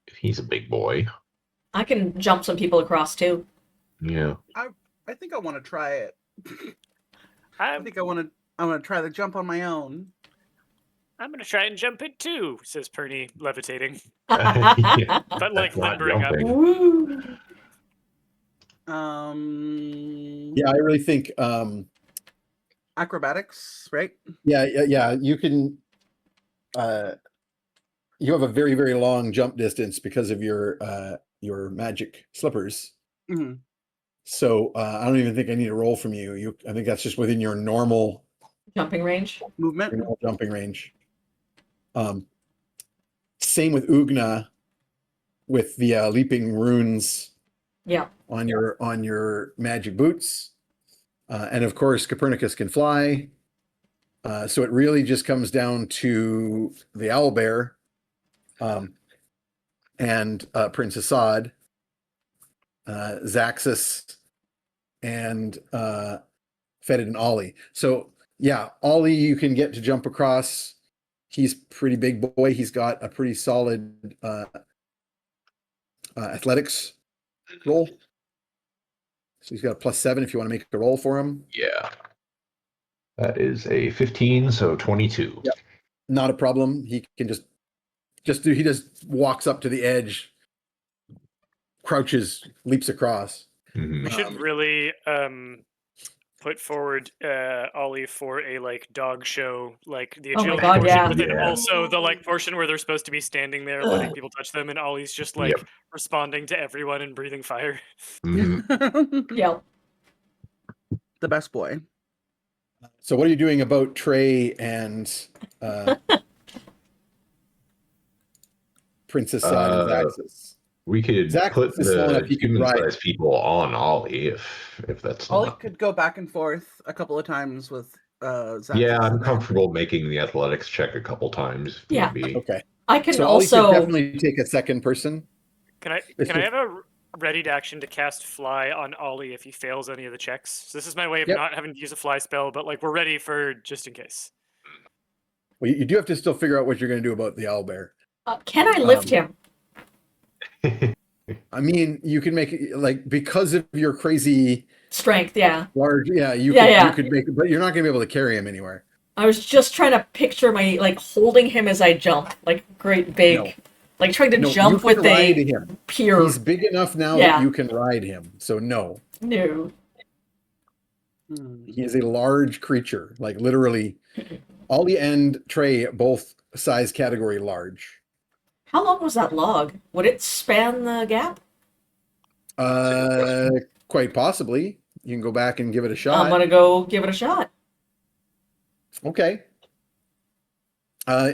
If he's a big boy. I can jump some people across too. Yeah. I think I want to try it. I I'm think I want to try the jump on my own. gonna try and jump it too, says Perny, levitating. Yeah, But like that's not lumbering up. jumping. Woo. Yeah, I really think Acrobatics, right? yeah, you can you have a very, very long jump distance because of your magic slippers. Hmm. So I don't even think I need a roll from you. I think that's just within your normal, Jumping range. Movement. jumping range. Same with Ugna with the leaping runes Yeah. on your magic boots. And of course, Copernicus can fly. So it really just comes down to the owlbear and Prince Assad, Zaxus, and Fetid and Ollie. So yeah, Ollie you can get to jump across. He's pretty big boy. He's got a pretty solid athletics roll. So he's got a +7 if you want to make a roll for him. Yeah. That is a 15, so 22. Yep. Not a problem. He can just he just walks up to the edge, crouches, leaps across. Mhm. We should really put forward Ollie for a like dog show, like the Oh my agility God, portion, yeah. but then Yeah. also the like portion where they're supposed to be standing there letting people touch them, and Ollie's just like Yep. responding to everyone and breathing fire. Mhm. Yeah. The best boy. So what are you doing about Trey and Princess Side and Zaxxas? We could Zach put is small enough the he could ride. human-sized people on Ollie if that's Ollie not. could go back and forth a couple of times with Zach. Yeah, I'm comfortable making the athletics check a couple times. If Yeah. need be. Okay. I can So Ollie also. could definitely take a second person. Can I It's just- have a ready to action to cast fly on Ollie if he fails any of the checks? So this is my way of Yep. not having to use a fly spell, but like we're ready for just in case. Well, you do have to still figure out what you're going to do about the owlbear. Can I lift him? I mean, you can make it like because of your crazy Strength, yeah. large. Yeah, you could make it, but you're not going to be able to carry him anywhere. I was just trying to picture my like holding him as I jump, like great big, No. like trying to No, jump you can with ride a him. pure. He's big enough now Yeah. that you can ride him. So no, No. he is a large creature, like literally. Ollie and Trey both size category large. How long was that log? Would it span the gap? Quite possibly. You can go back and give it a shot. I'm gonna go give it a shot. Okay.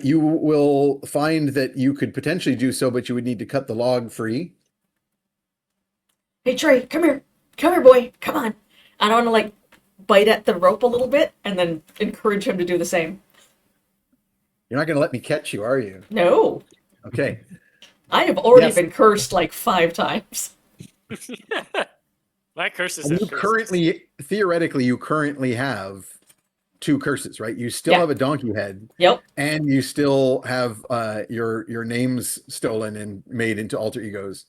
You will find that you could potentially do so, but you would need to cut the log free. Hey Trey, come here, boy, come on. I want to like bite at the rope a little bit and then encourage him to do the same. You're not going to let me catch you, are you? No, Okay. I have already Yes. been cursed like 5 times. My curses. And have you curses. theoretically, you currently have 2 curses, right? You still Yeah. have a donkey head, Yep. and you still have your names stolen and made into alter egos.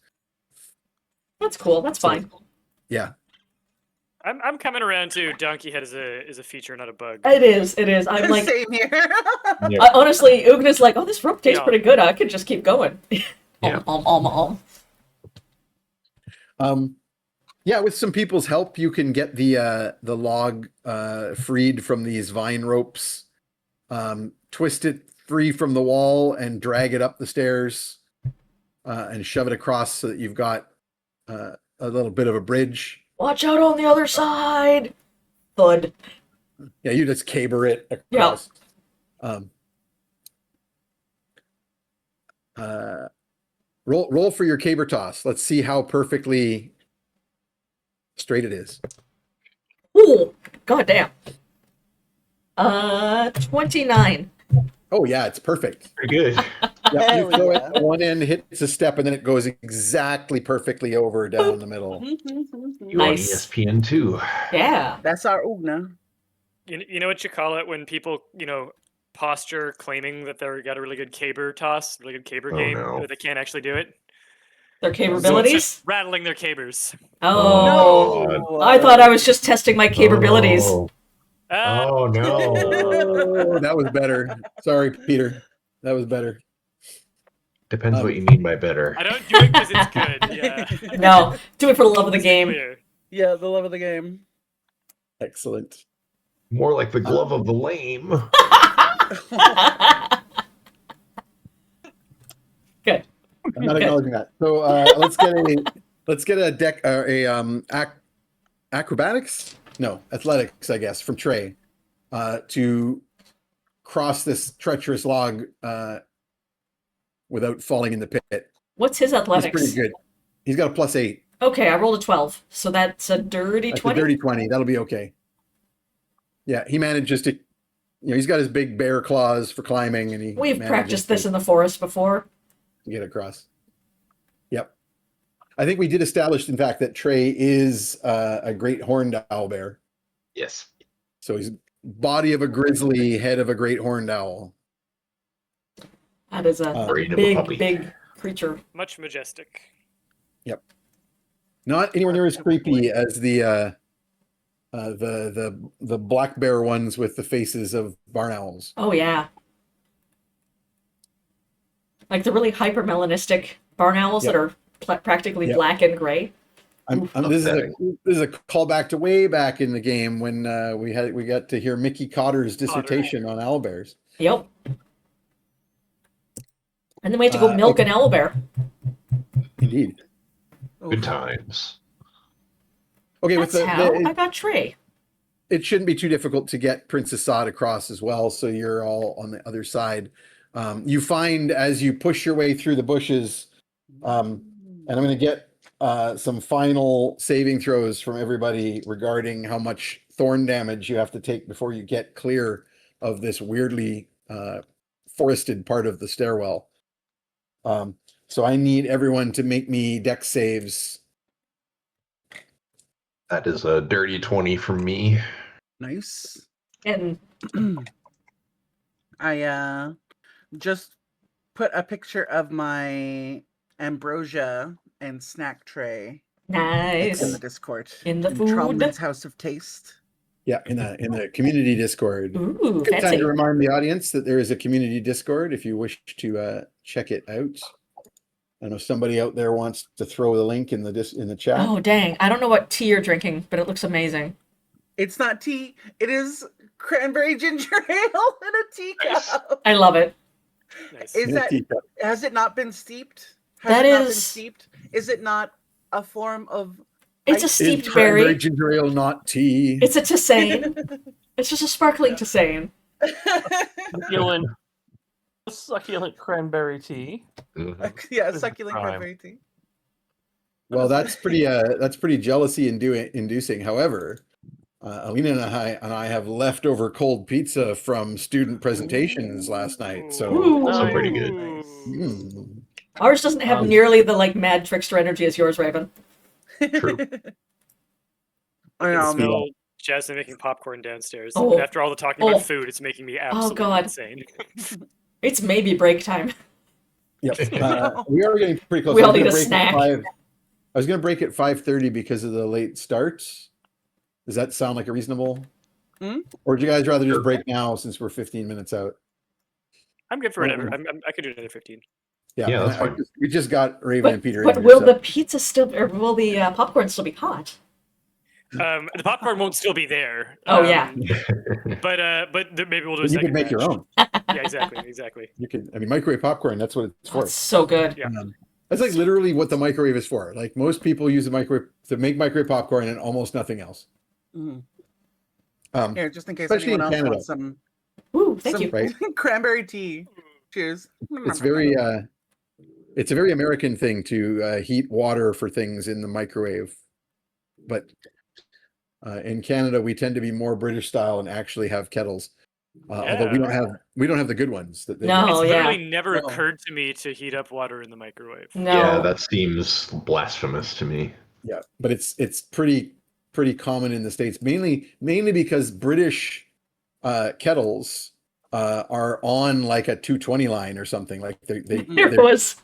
That's cool. That's So- fine. Yeah. I'm coming around to donkey head is a feature, not a bug. It is. It is. I'm like, Same here. honestly, Ugna's like, oh, this rope tastes Yeah. pretty good. I could just keep going. Yeah. Yeah, with some people's help, you can get the log freed from these vine ropes, twist it free from the wall, and drag it up the stairs, and shove it across so that you've got a little bit of a bridge. Watch out on the other side. Thud. Yeah, you just caber it across. Roll for your caber toss. Let's see how perfectly straight it is. Ooh, goddamn. 29. Oh yeah, it's perfect. Pretty good. Yeah, you Hell throw yeah. it, one end hits a step, and then it goes exactly perfectly over down the middle. You on Nice. ESPN too. Yeah. That's our Ugna. You know what you call it when people posture claiming that they've got a really good caber toss, really good caber Oh, game, no. but they can't actually do it. Their So it's capabilities? just rattling their cabers. Oh. No. I thought I was just testing my capabilities. Oh, Ah, oh no. Oh, that was better. Sorry, Peter. That was better. Depends what you mean by better. I don't do it because it's good. Yeah. No, do it for the love of the It's game. clear. Yeah, the love of the game. Excellent. More like the glove of the lame. Good. I'm not acknowledging that. So let's get a deck acrobatics? No, athletics, I guess, from Trey to cross this treacherous log without falling in the pit. What's his He's athletics? pretty good. He's got a +8. Okay, I rolled a 12. So that's a dirty That's 20. a dirty 20. That'll be okay. Yeah, he manages to, he's got his big bear claws for climbing, and he We've manages practiced this to in the forest before. get across. Yep. I think we did establish, in fact, that Trey is a great horned owl bear. Yes. So he's body of a grizzly, head of a great horned owl. That is a Brain of a puppy. big creature. Much majestic. Not anywhere near as creepy as the black bear ones with the faces of barn owls. Oh, yeah. Like the really hyper-melanistic barn owls that are practically Yep. black and gray. This is a callback to way back in the game when we got to hear Mickey Cotter's dissertation on owl bears. Yep. And then we had to go milk an owl bear. Indeed. Good times. Okay, That's how I got Trey. it shouldn't be too difficult to get Princess Sod across as well, so you're all on the other side. You find as you push your way through the bushes, And I'm going to get some final saving throws from everybody regarding how much thorn damage you have to take before you get clear of this weirdly forested part of the stairwell. So I need everyone to make me dex saves. That is a dirty 20 from me. Nice. And I just put a picture of my ambrosia and snack tray in nice. the Discord. In the Tromlin's food. House of Taste. Yeah, in the community Discord. Ooh, Good time fancy. to remind the audience that there is a community Discord if you wish to check it out. I know somebody out there wants to throw the link in the chat. Oh, dang. I don't know what tea you're drinking, but it looks amazing. It's not tea. It is cranberry ginger ale in a teacup. I love it. Nice. Is In a that teacup. has it not been steeped? Has That it not been is- steeped? Is it not a form of It's a Is steeped Is cranberry berry. ginger ale not tea? It's a tisane. It's just a sparkling tisane. Succulent cranberry tea. Mhm. yeah, This is succulent prime. cranberry tea. Well, that's pretty jealousy inducing. However, Alina and I have leftover cold pizza from student presentations last night. So Ooh. Also pretty good. mm, Ours doesn't have Um, nearly the like mad trickster energy as yours, Raven. True. I can Um, smell Jasmine making popcorn downstairs. Oh. And after all the talking Oh. about food, it's making me absolutely God. insane. It's maybe break time. yep. We are getting pretty close. We I all was need gonna a break at snack. 5 I was going to break at 5:30 because of the late start. Does that sound like a reasonable? Hmm? Or would you guys rather just break now since we're 15 minutes out? I'm good for Oh. whatever. I could do another 15. Yeah, Yeah, and that's fine. we just got Raven and But, Peter. but in here, will so- the pizza still, or will the popcorn still be hot? The popcorn won't still be there. Oh, yeah. But maybe we'll do a But you second could make your batch. own. Yeah, exactly. You could, I mean, microwave popcorn. That's what it's Oh, for. it's so good. Yeah. That's like literally what the microwave is for. Like most people use the microwave to make microwave popcorn and almost nothing else. mhm. Um, Here, just in case Especially anyone in else Canada. wants some, Ooh, thank some you. Right. cranberry tea. Cheers. it's very, it's a very American thing to heat water for things in the microwave. But in Canada, we tend to be more British style and actually have kettles. Although we don't have the good ones that they do. No. Oh, It's yeah. literally never Oh. occurred to me to heat up water in the microwave. No. Yeah, that seems blasphemous to me. Yeah, but it's pretty common in the States, mainly because British kettles are on like a 220 line or something. Like there they're was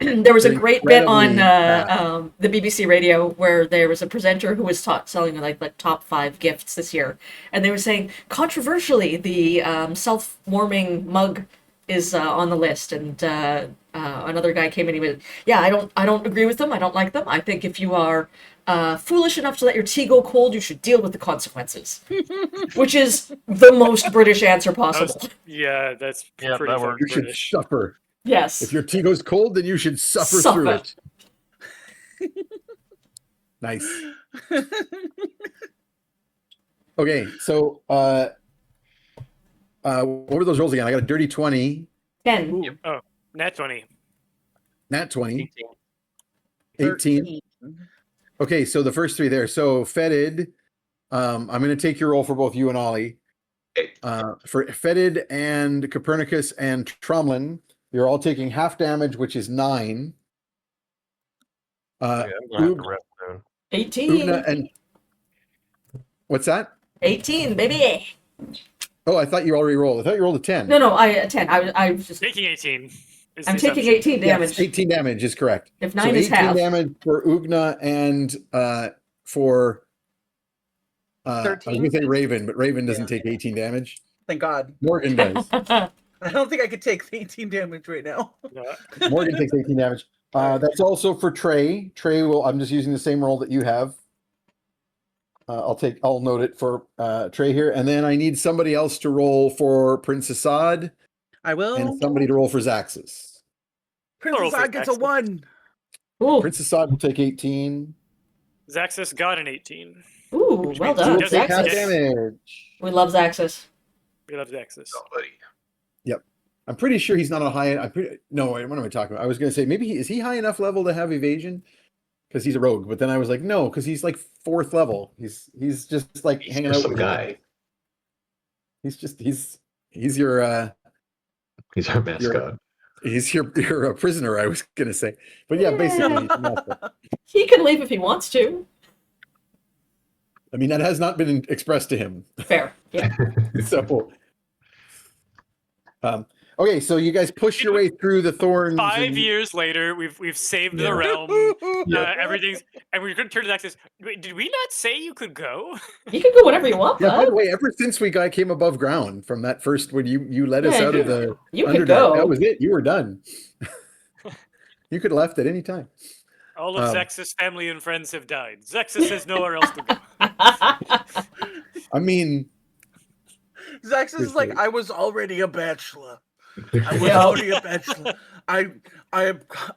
there was a they're great bit on incredibly the BBC radio where there was a presenter who was selling like top 5 gifts this year, and they were saying controversially the self-warming mug is on the list, and another guy came in and he was, yeah, I don't agree with them. I don't like them. I think if you are foolish enough to let your tea go cold, you should deal with the consequences, which is the most British answer possible. That's Yeah, pretty that fucking works. you should British. suffer. Yes. If your tea goes cold, then you should suffer through it. Nice. Okay, so what were those rolls again? I got a dirty 20, 10. Nat 20. nat 20, 18. 18. Okay, so the first 3 there. So fetid, I'm going to take your roll for both you and Ollie. For fetid and Copernicus and Tromlin, you're all taking half damage, which is 9. Yeah, I'm gonna have to rest soon. 18. Ugna and what's that? 18, baby. Oh, I thought you already rolled. I thought you rolled a 10. No, I 10. I was just. Taking 18. is I'm the taking assumption. 18 damage. Yes, 18 damage is correct. If So 9 is 18 half. damage for Ugna and for I was 13? going to say Raven, but Raven doesn't take 18 damage. Thank God. Morgan does. I don't think I could take 18 damage right now. No, Morgan takes 18 damage. That's also for Trey. Trey will. I'm just using the same roll that you have. I'll note it for Trey here, and then I need somebody else to roll for Prince Assad I will. and somebody to roll for Zaxxas. Prince Roll for Assad gets a Jackson. 1. Ooh, Prince Assad will take 18. Zaxxas got an 18. ooh, Which well means He done. will does take half Zaxxas. Zaxxas. damage. We love Zaxxas. We love Zaxxas. Somebody. I'm pretty sure he's not a high. No, wait, what am I talking about? I was going to say maybe is he high enough level to have evasion because he's a rogue, but then I was like, no, because he's like 4th level. He's just like hanging Just out some with guy. He's your He's our mascot. he's your prisoner. I was going to say, but yeah, basically. He's a mascot. He can leave if he wants to. I mean, that has not been expressed to him. Fair. Yeah. So, okay, so you guys push your way through the thorns. 5 years later, we've saved the Yeah. realm. Yeah. Everything's, and we're going to turn to Zach and says, "Wait, did we not say you could go?" You can go whenever you want, Yeah, by bud. the way, ever since we came above ground from that first when you let us Yeah, out of the You could Underdark, go. that was it. You were done. You could have left at any time. All of Um, Zex's family and friends have died. Zexus has nowhere else to go. I mean, Zax is like, I was already a bachelor. I was Yeah. already a bachelor. I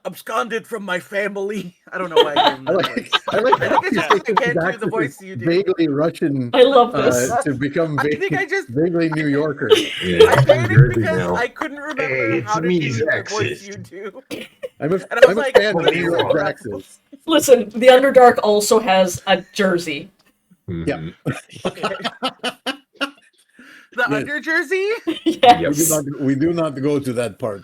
absconded from my family. I don't know why I gave him I that like voice. I like I how think it's you just think I can't do Zaxxas the is voice you do. vaguely Russian I love this. to become I think I just vaguely New Yorker. Yeah, I made it Jersey because now. I couldn't remember Hey, it's how to me, do the Zaxxas. voice you do. I'm a, And I was I'm a like, fan what of do New you York want? Zaxxas. Listen, the Underdark also has a jersey. Mhm. The Yes. under jersey? Yes. We do not go to that part.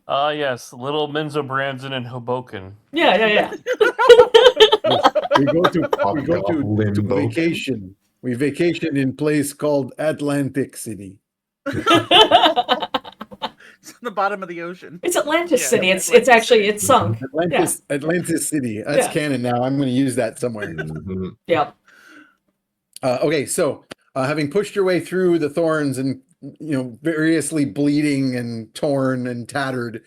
Yes, Little Menzo Branson and Hoboken. Yeah. We go to Limbo. vacation. We vacation in place called Atlantic City. It's on the bottom of the ocean. It's Atlantis Yeah, City. It's Atlantis actually City. it's sunk. Atlantis City. That's Yeah. canon now. I'm going to use that somewhere. Mhm. Yeah. Okay, so having pushed your way through the thorns and variously bleeding and torn and tattered,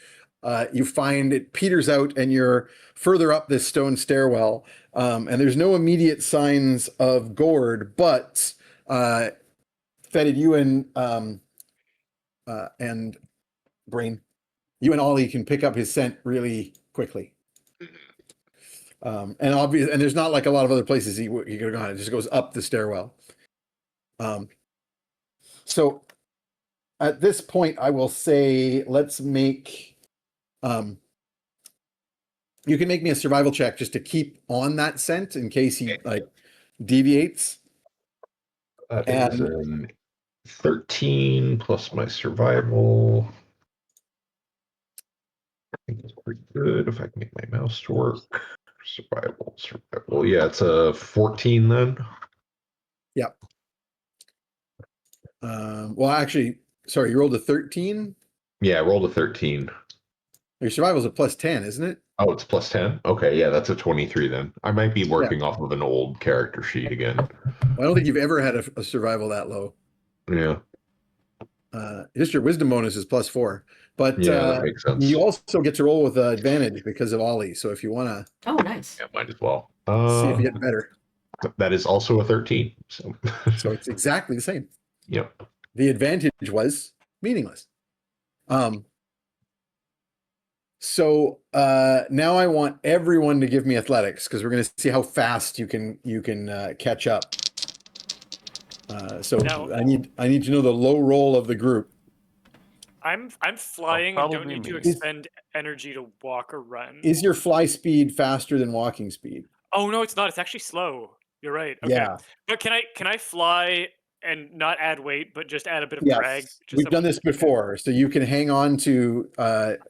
you find it peters out, and you're further up this stone stairwell. And there's no immediate signs of gourd, but Fetid, you and Brain, you and Ollie can pick up his scent really quickly. And there's not like a lot of other places he could have gone. It just goes up the stairwell. So at this point, I will say, let's make. You can make me a survival check just to keep on that scent in case he deviates. That is an 13 plus my survival. I think that's pretty good if I can make my mouse work. Survival. Yeah, it's a 14 then. Yep. Well, actually, sorry, you rolled a 13. Yeah, I rolled a 13. Your survival's a +10, isn't it? Oh, it's +10? Okay, yeah, that's a 23 then. I might be working off of an old character sheet again. I don't think you've ever had a survival that low. Yeah. Just your wisdom bonus is +4. But Yeah, that makes sense. you also get to roll with advantage because of Ollie. So if you want to Oh, nice. Yeah, might as well. see if you get better. That is also a 13. So, So it's exactly the same. yep. The advantage was meaningless. So now I want everyone to give me athletics because we're going to see how fast you can catch up. So Now- I need to know the low roll of the group. I'm flying and don't probably need to me. expend energy to walk or run. Is your fly speed faster than walking speed? Oh no, it's not. It's actually slow. You're right. Okay. Yeah. But can I fly and not add weight, but just add a bit of Yes. drag? Just We've done this before, so you can hang on to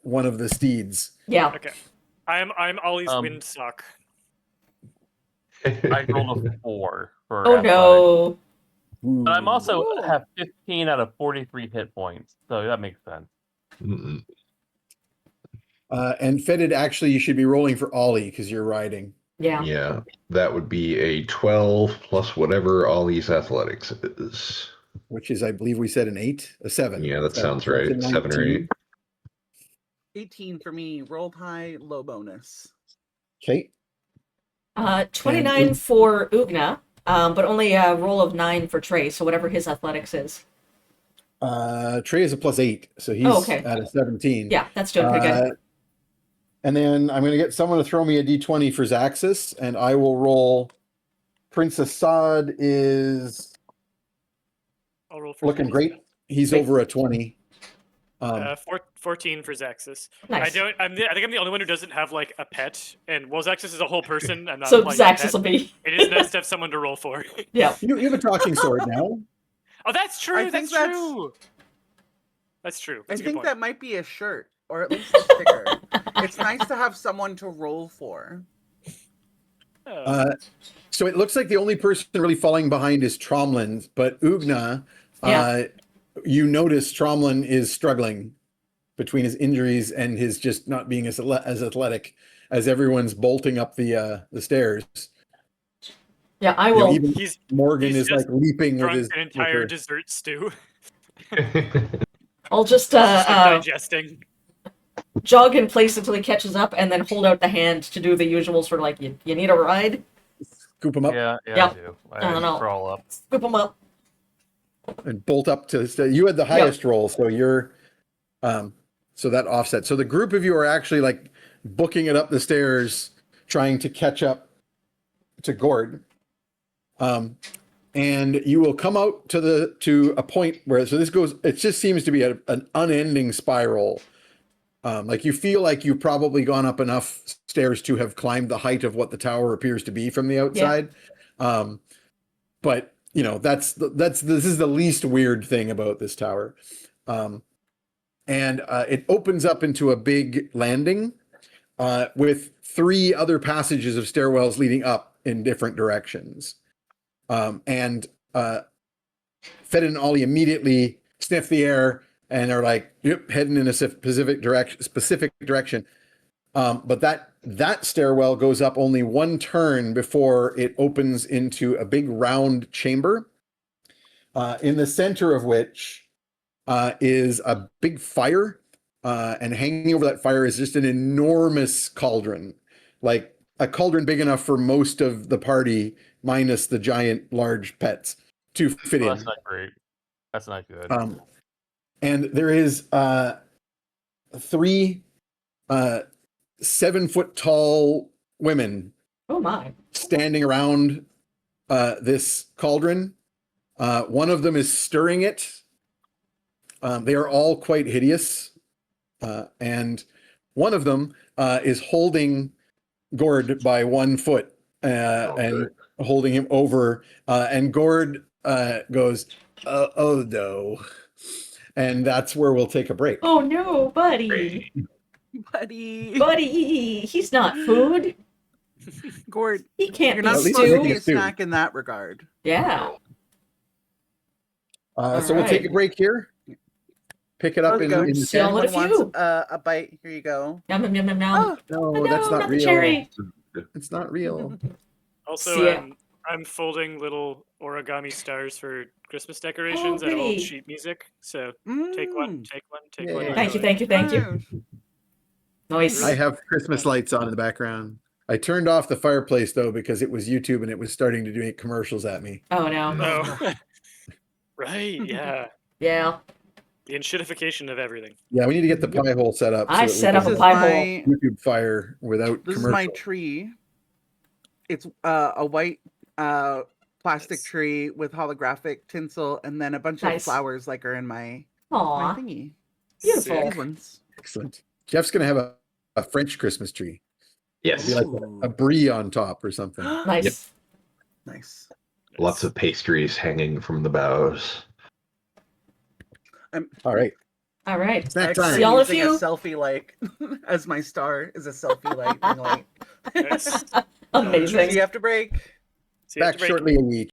one of the steeds. Yeah. Okay. I'm Ollie's windsock. I rolled a 4 for Oh athletics. no. But I'm also have 15 out of 43 hit points, so that makes sense. Mm-mm. And Fetid, actually, you should be rolling for Ollie because you're riding. Yeah. Yeah, that would be a 12 plus whatever Ollie's athletics is. Which is, I believe we said an 8, a 7. Yeah, that sounds So that's right. a 7 or 8. 19. 18 for me. Rolled high, low bonus. Okay. 29 for Ugna, but only a roll of 9 for Trey, so whatever his athletics is. Trey is a +8, so he's okay. at a 17. Yeah, that's doing pretty good. And then I'm going to get someone to throw me a d20 for Zaxxas, and I will roll. Prince Assad is I'll roll for looking Trey. great. He's Wait. over a 20. 14 for Zaxxas. Nice. I think I'm the only one who doesn't have like a pet, and well, Zaxxas is a whole person. I'm not So applying to Zaxxas pet. will be. It is nice to have someone to roll for. Yeah. You have a talking sword now. Oh, that's true. I think That's true. That's true. I That's a good think point. that might be a shirt, or at least a sticker. It's nice to have someone to roll for. Oh. So it looks like the only person really falling behind is Tromlin, but Ugna, Yeah. you notice Tromlin is struggling between his injuries and his just not being as athletic as everyone's bolting up the stairs. Yeah, I You know, will. even He's Morgan he's is like just leaping with drunk his an with entire her. dessert stew. I'll just Just digesting. jog in place until he catches up, and then hold out the hand to do the usual sort of like, you need a ride? Scoop him up Yeah, Yep. I do. I don't know. Crawl up. Scoop him up. and bolt up to you had the highest roll, so you're so that offset. So the group of you are actually like booking it up the stairs, trying to catch up to Gord. And you will come out to a point where it just seems to be an unending spiral. Like you feel like you've probably gone up enough stairs to have climbed the height of what the tower appears to be from the outside. But you know, this is the least weird thing about this tower. And it opens up into a big landing with 3 other passages of stairwells leading up in different directions. And Fed and Ollie immediately sniff the air and are like, yep, heading in a specific direction. But that stairwell goes up only 1 turn before it opens into a big round chamber, in the center of which is a big fire, and hanging over that fire is just an enormous cauldron, like a cauldron big enough for most of the party, minus the giant large pets, to fit Well, in. that's not great. That's not good. And there is 3 7-foot tall women Oh my. standing around this cauldron. One of them is stirring it. They are all quite hideous. And one of them is holding Gord by 1 foot and holding him over. And Gord goes, oh no. And that's where we'll take a break. Oh no, buddy. Buddy. Buddy, he's not food. Gord, He can't you're be not At least supposed he's to making be a a stew. snack in that regard. Yeah. So we'll take a right. break here. Pick it up There in you go. the See y'all in a Anyone few. wants a bite? Here you go. Yum yum yum yum yum. Oh, No, Oh, that's no, not the real. cherry. It's not real. Also, See ya. I'm folding little origami stars for Christmas decorations out of old pretty. sheet music. So take one, take one, take one. Yay. Thank you, enjoy. thank you, thank you. Nice. I have Christmas lights on in the background. I turned off the fireplace though because it was YouTube and it was starting to do commercials at me. Oh no. Oh, right, yeah. Yeah. The enshittification of everything. Yeah, we need to get the pie hole set up. I that we set can up This a is pie my hole. YouTube fire without this is commercial. my tree. It's a white plastic Nice. tree with holographic tinsel and then a bunch of Nice. flowers like are in my Aw. thingy. Beautiful. These ones. Excellent. Jeff's gonna have a French Christmas tree. Yes. Be like a brie on top or something. Nice. Nice. Lots of pastries hanging from the boughs. All right. All right. Snack Actually, time. See y'all in a using few. selfie like as my star is a selfie light. Nice. Amazing. See you after break. See you Back after break. shortly a week.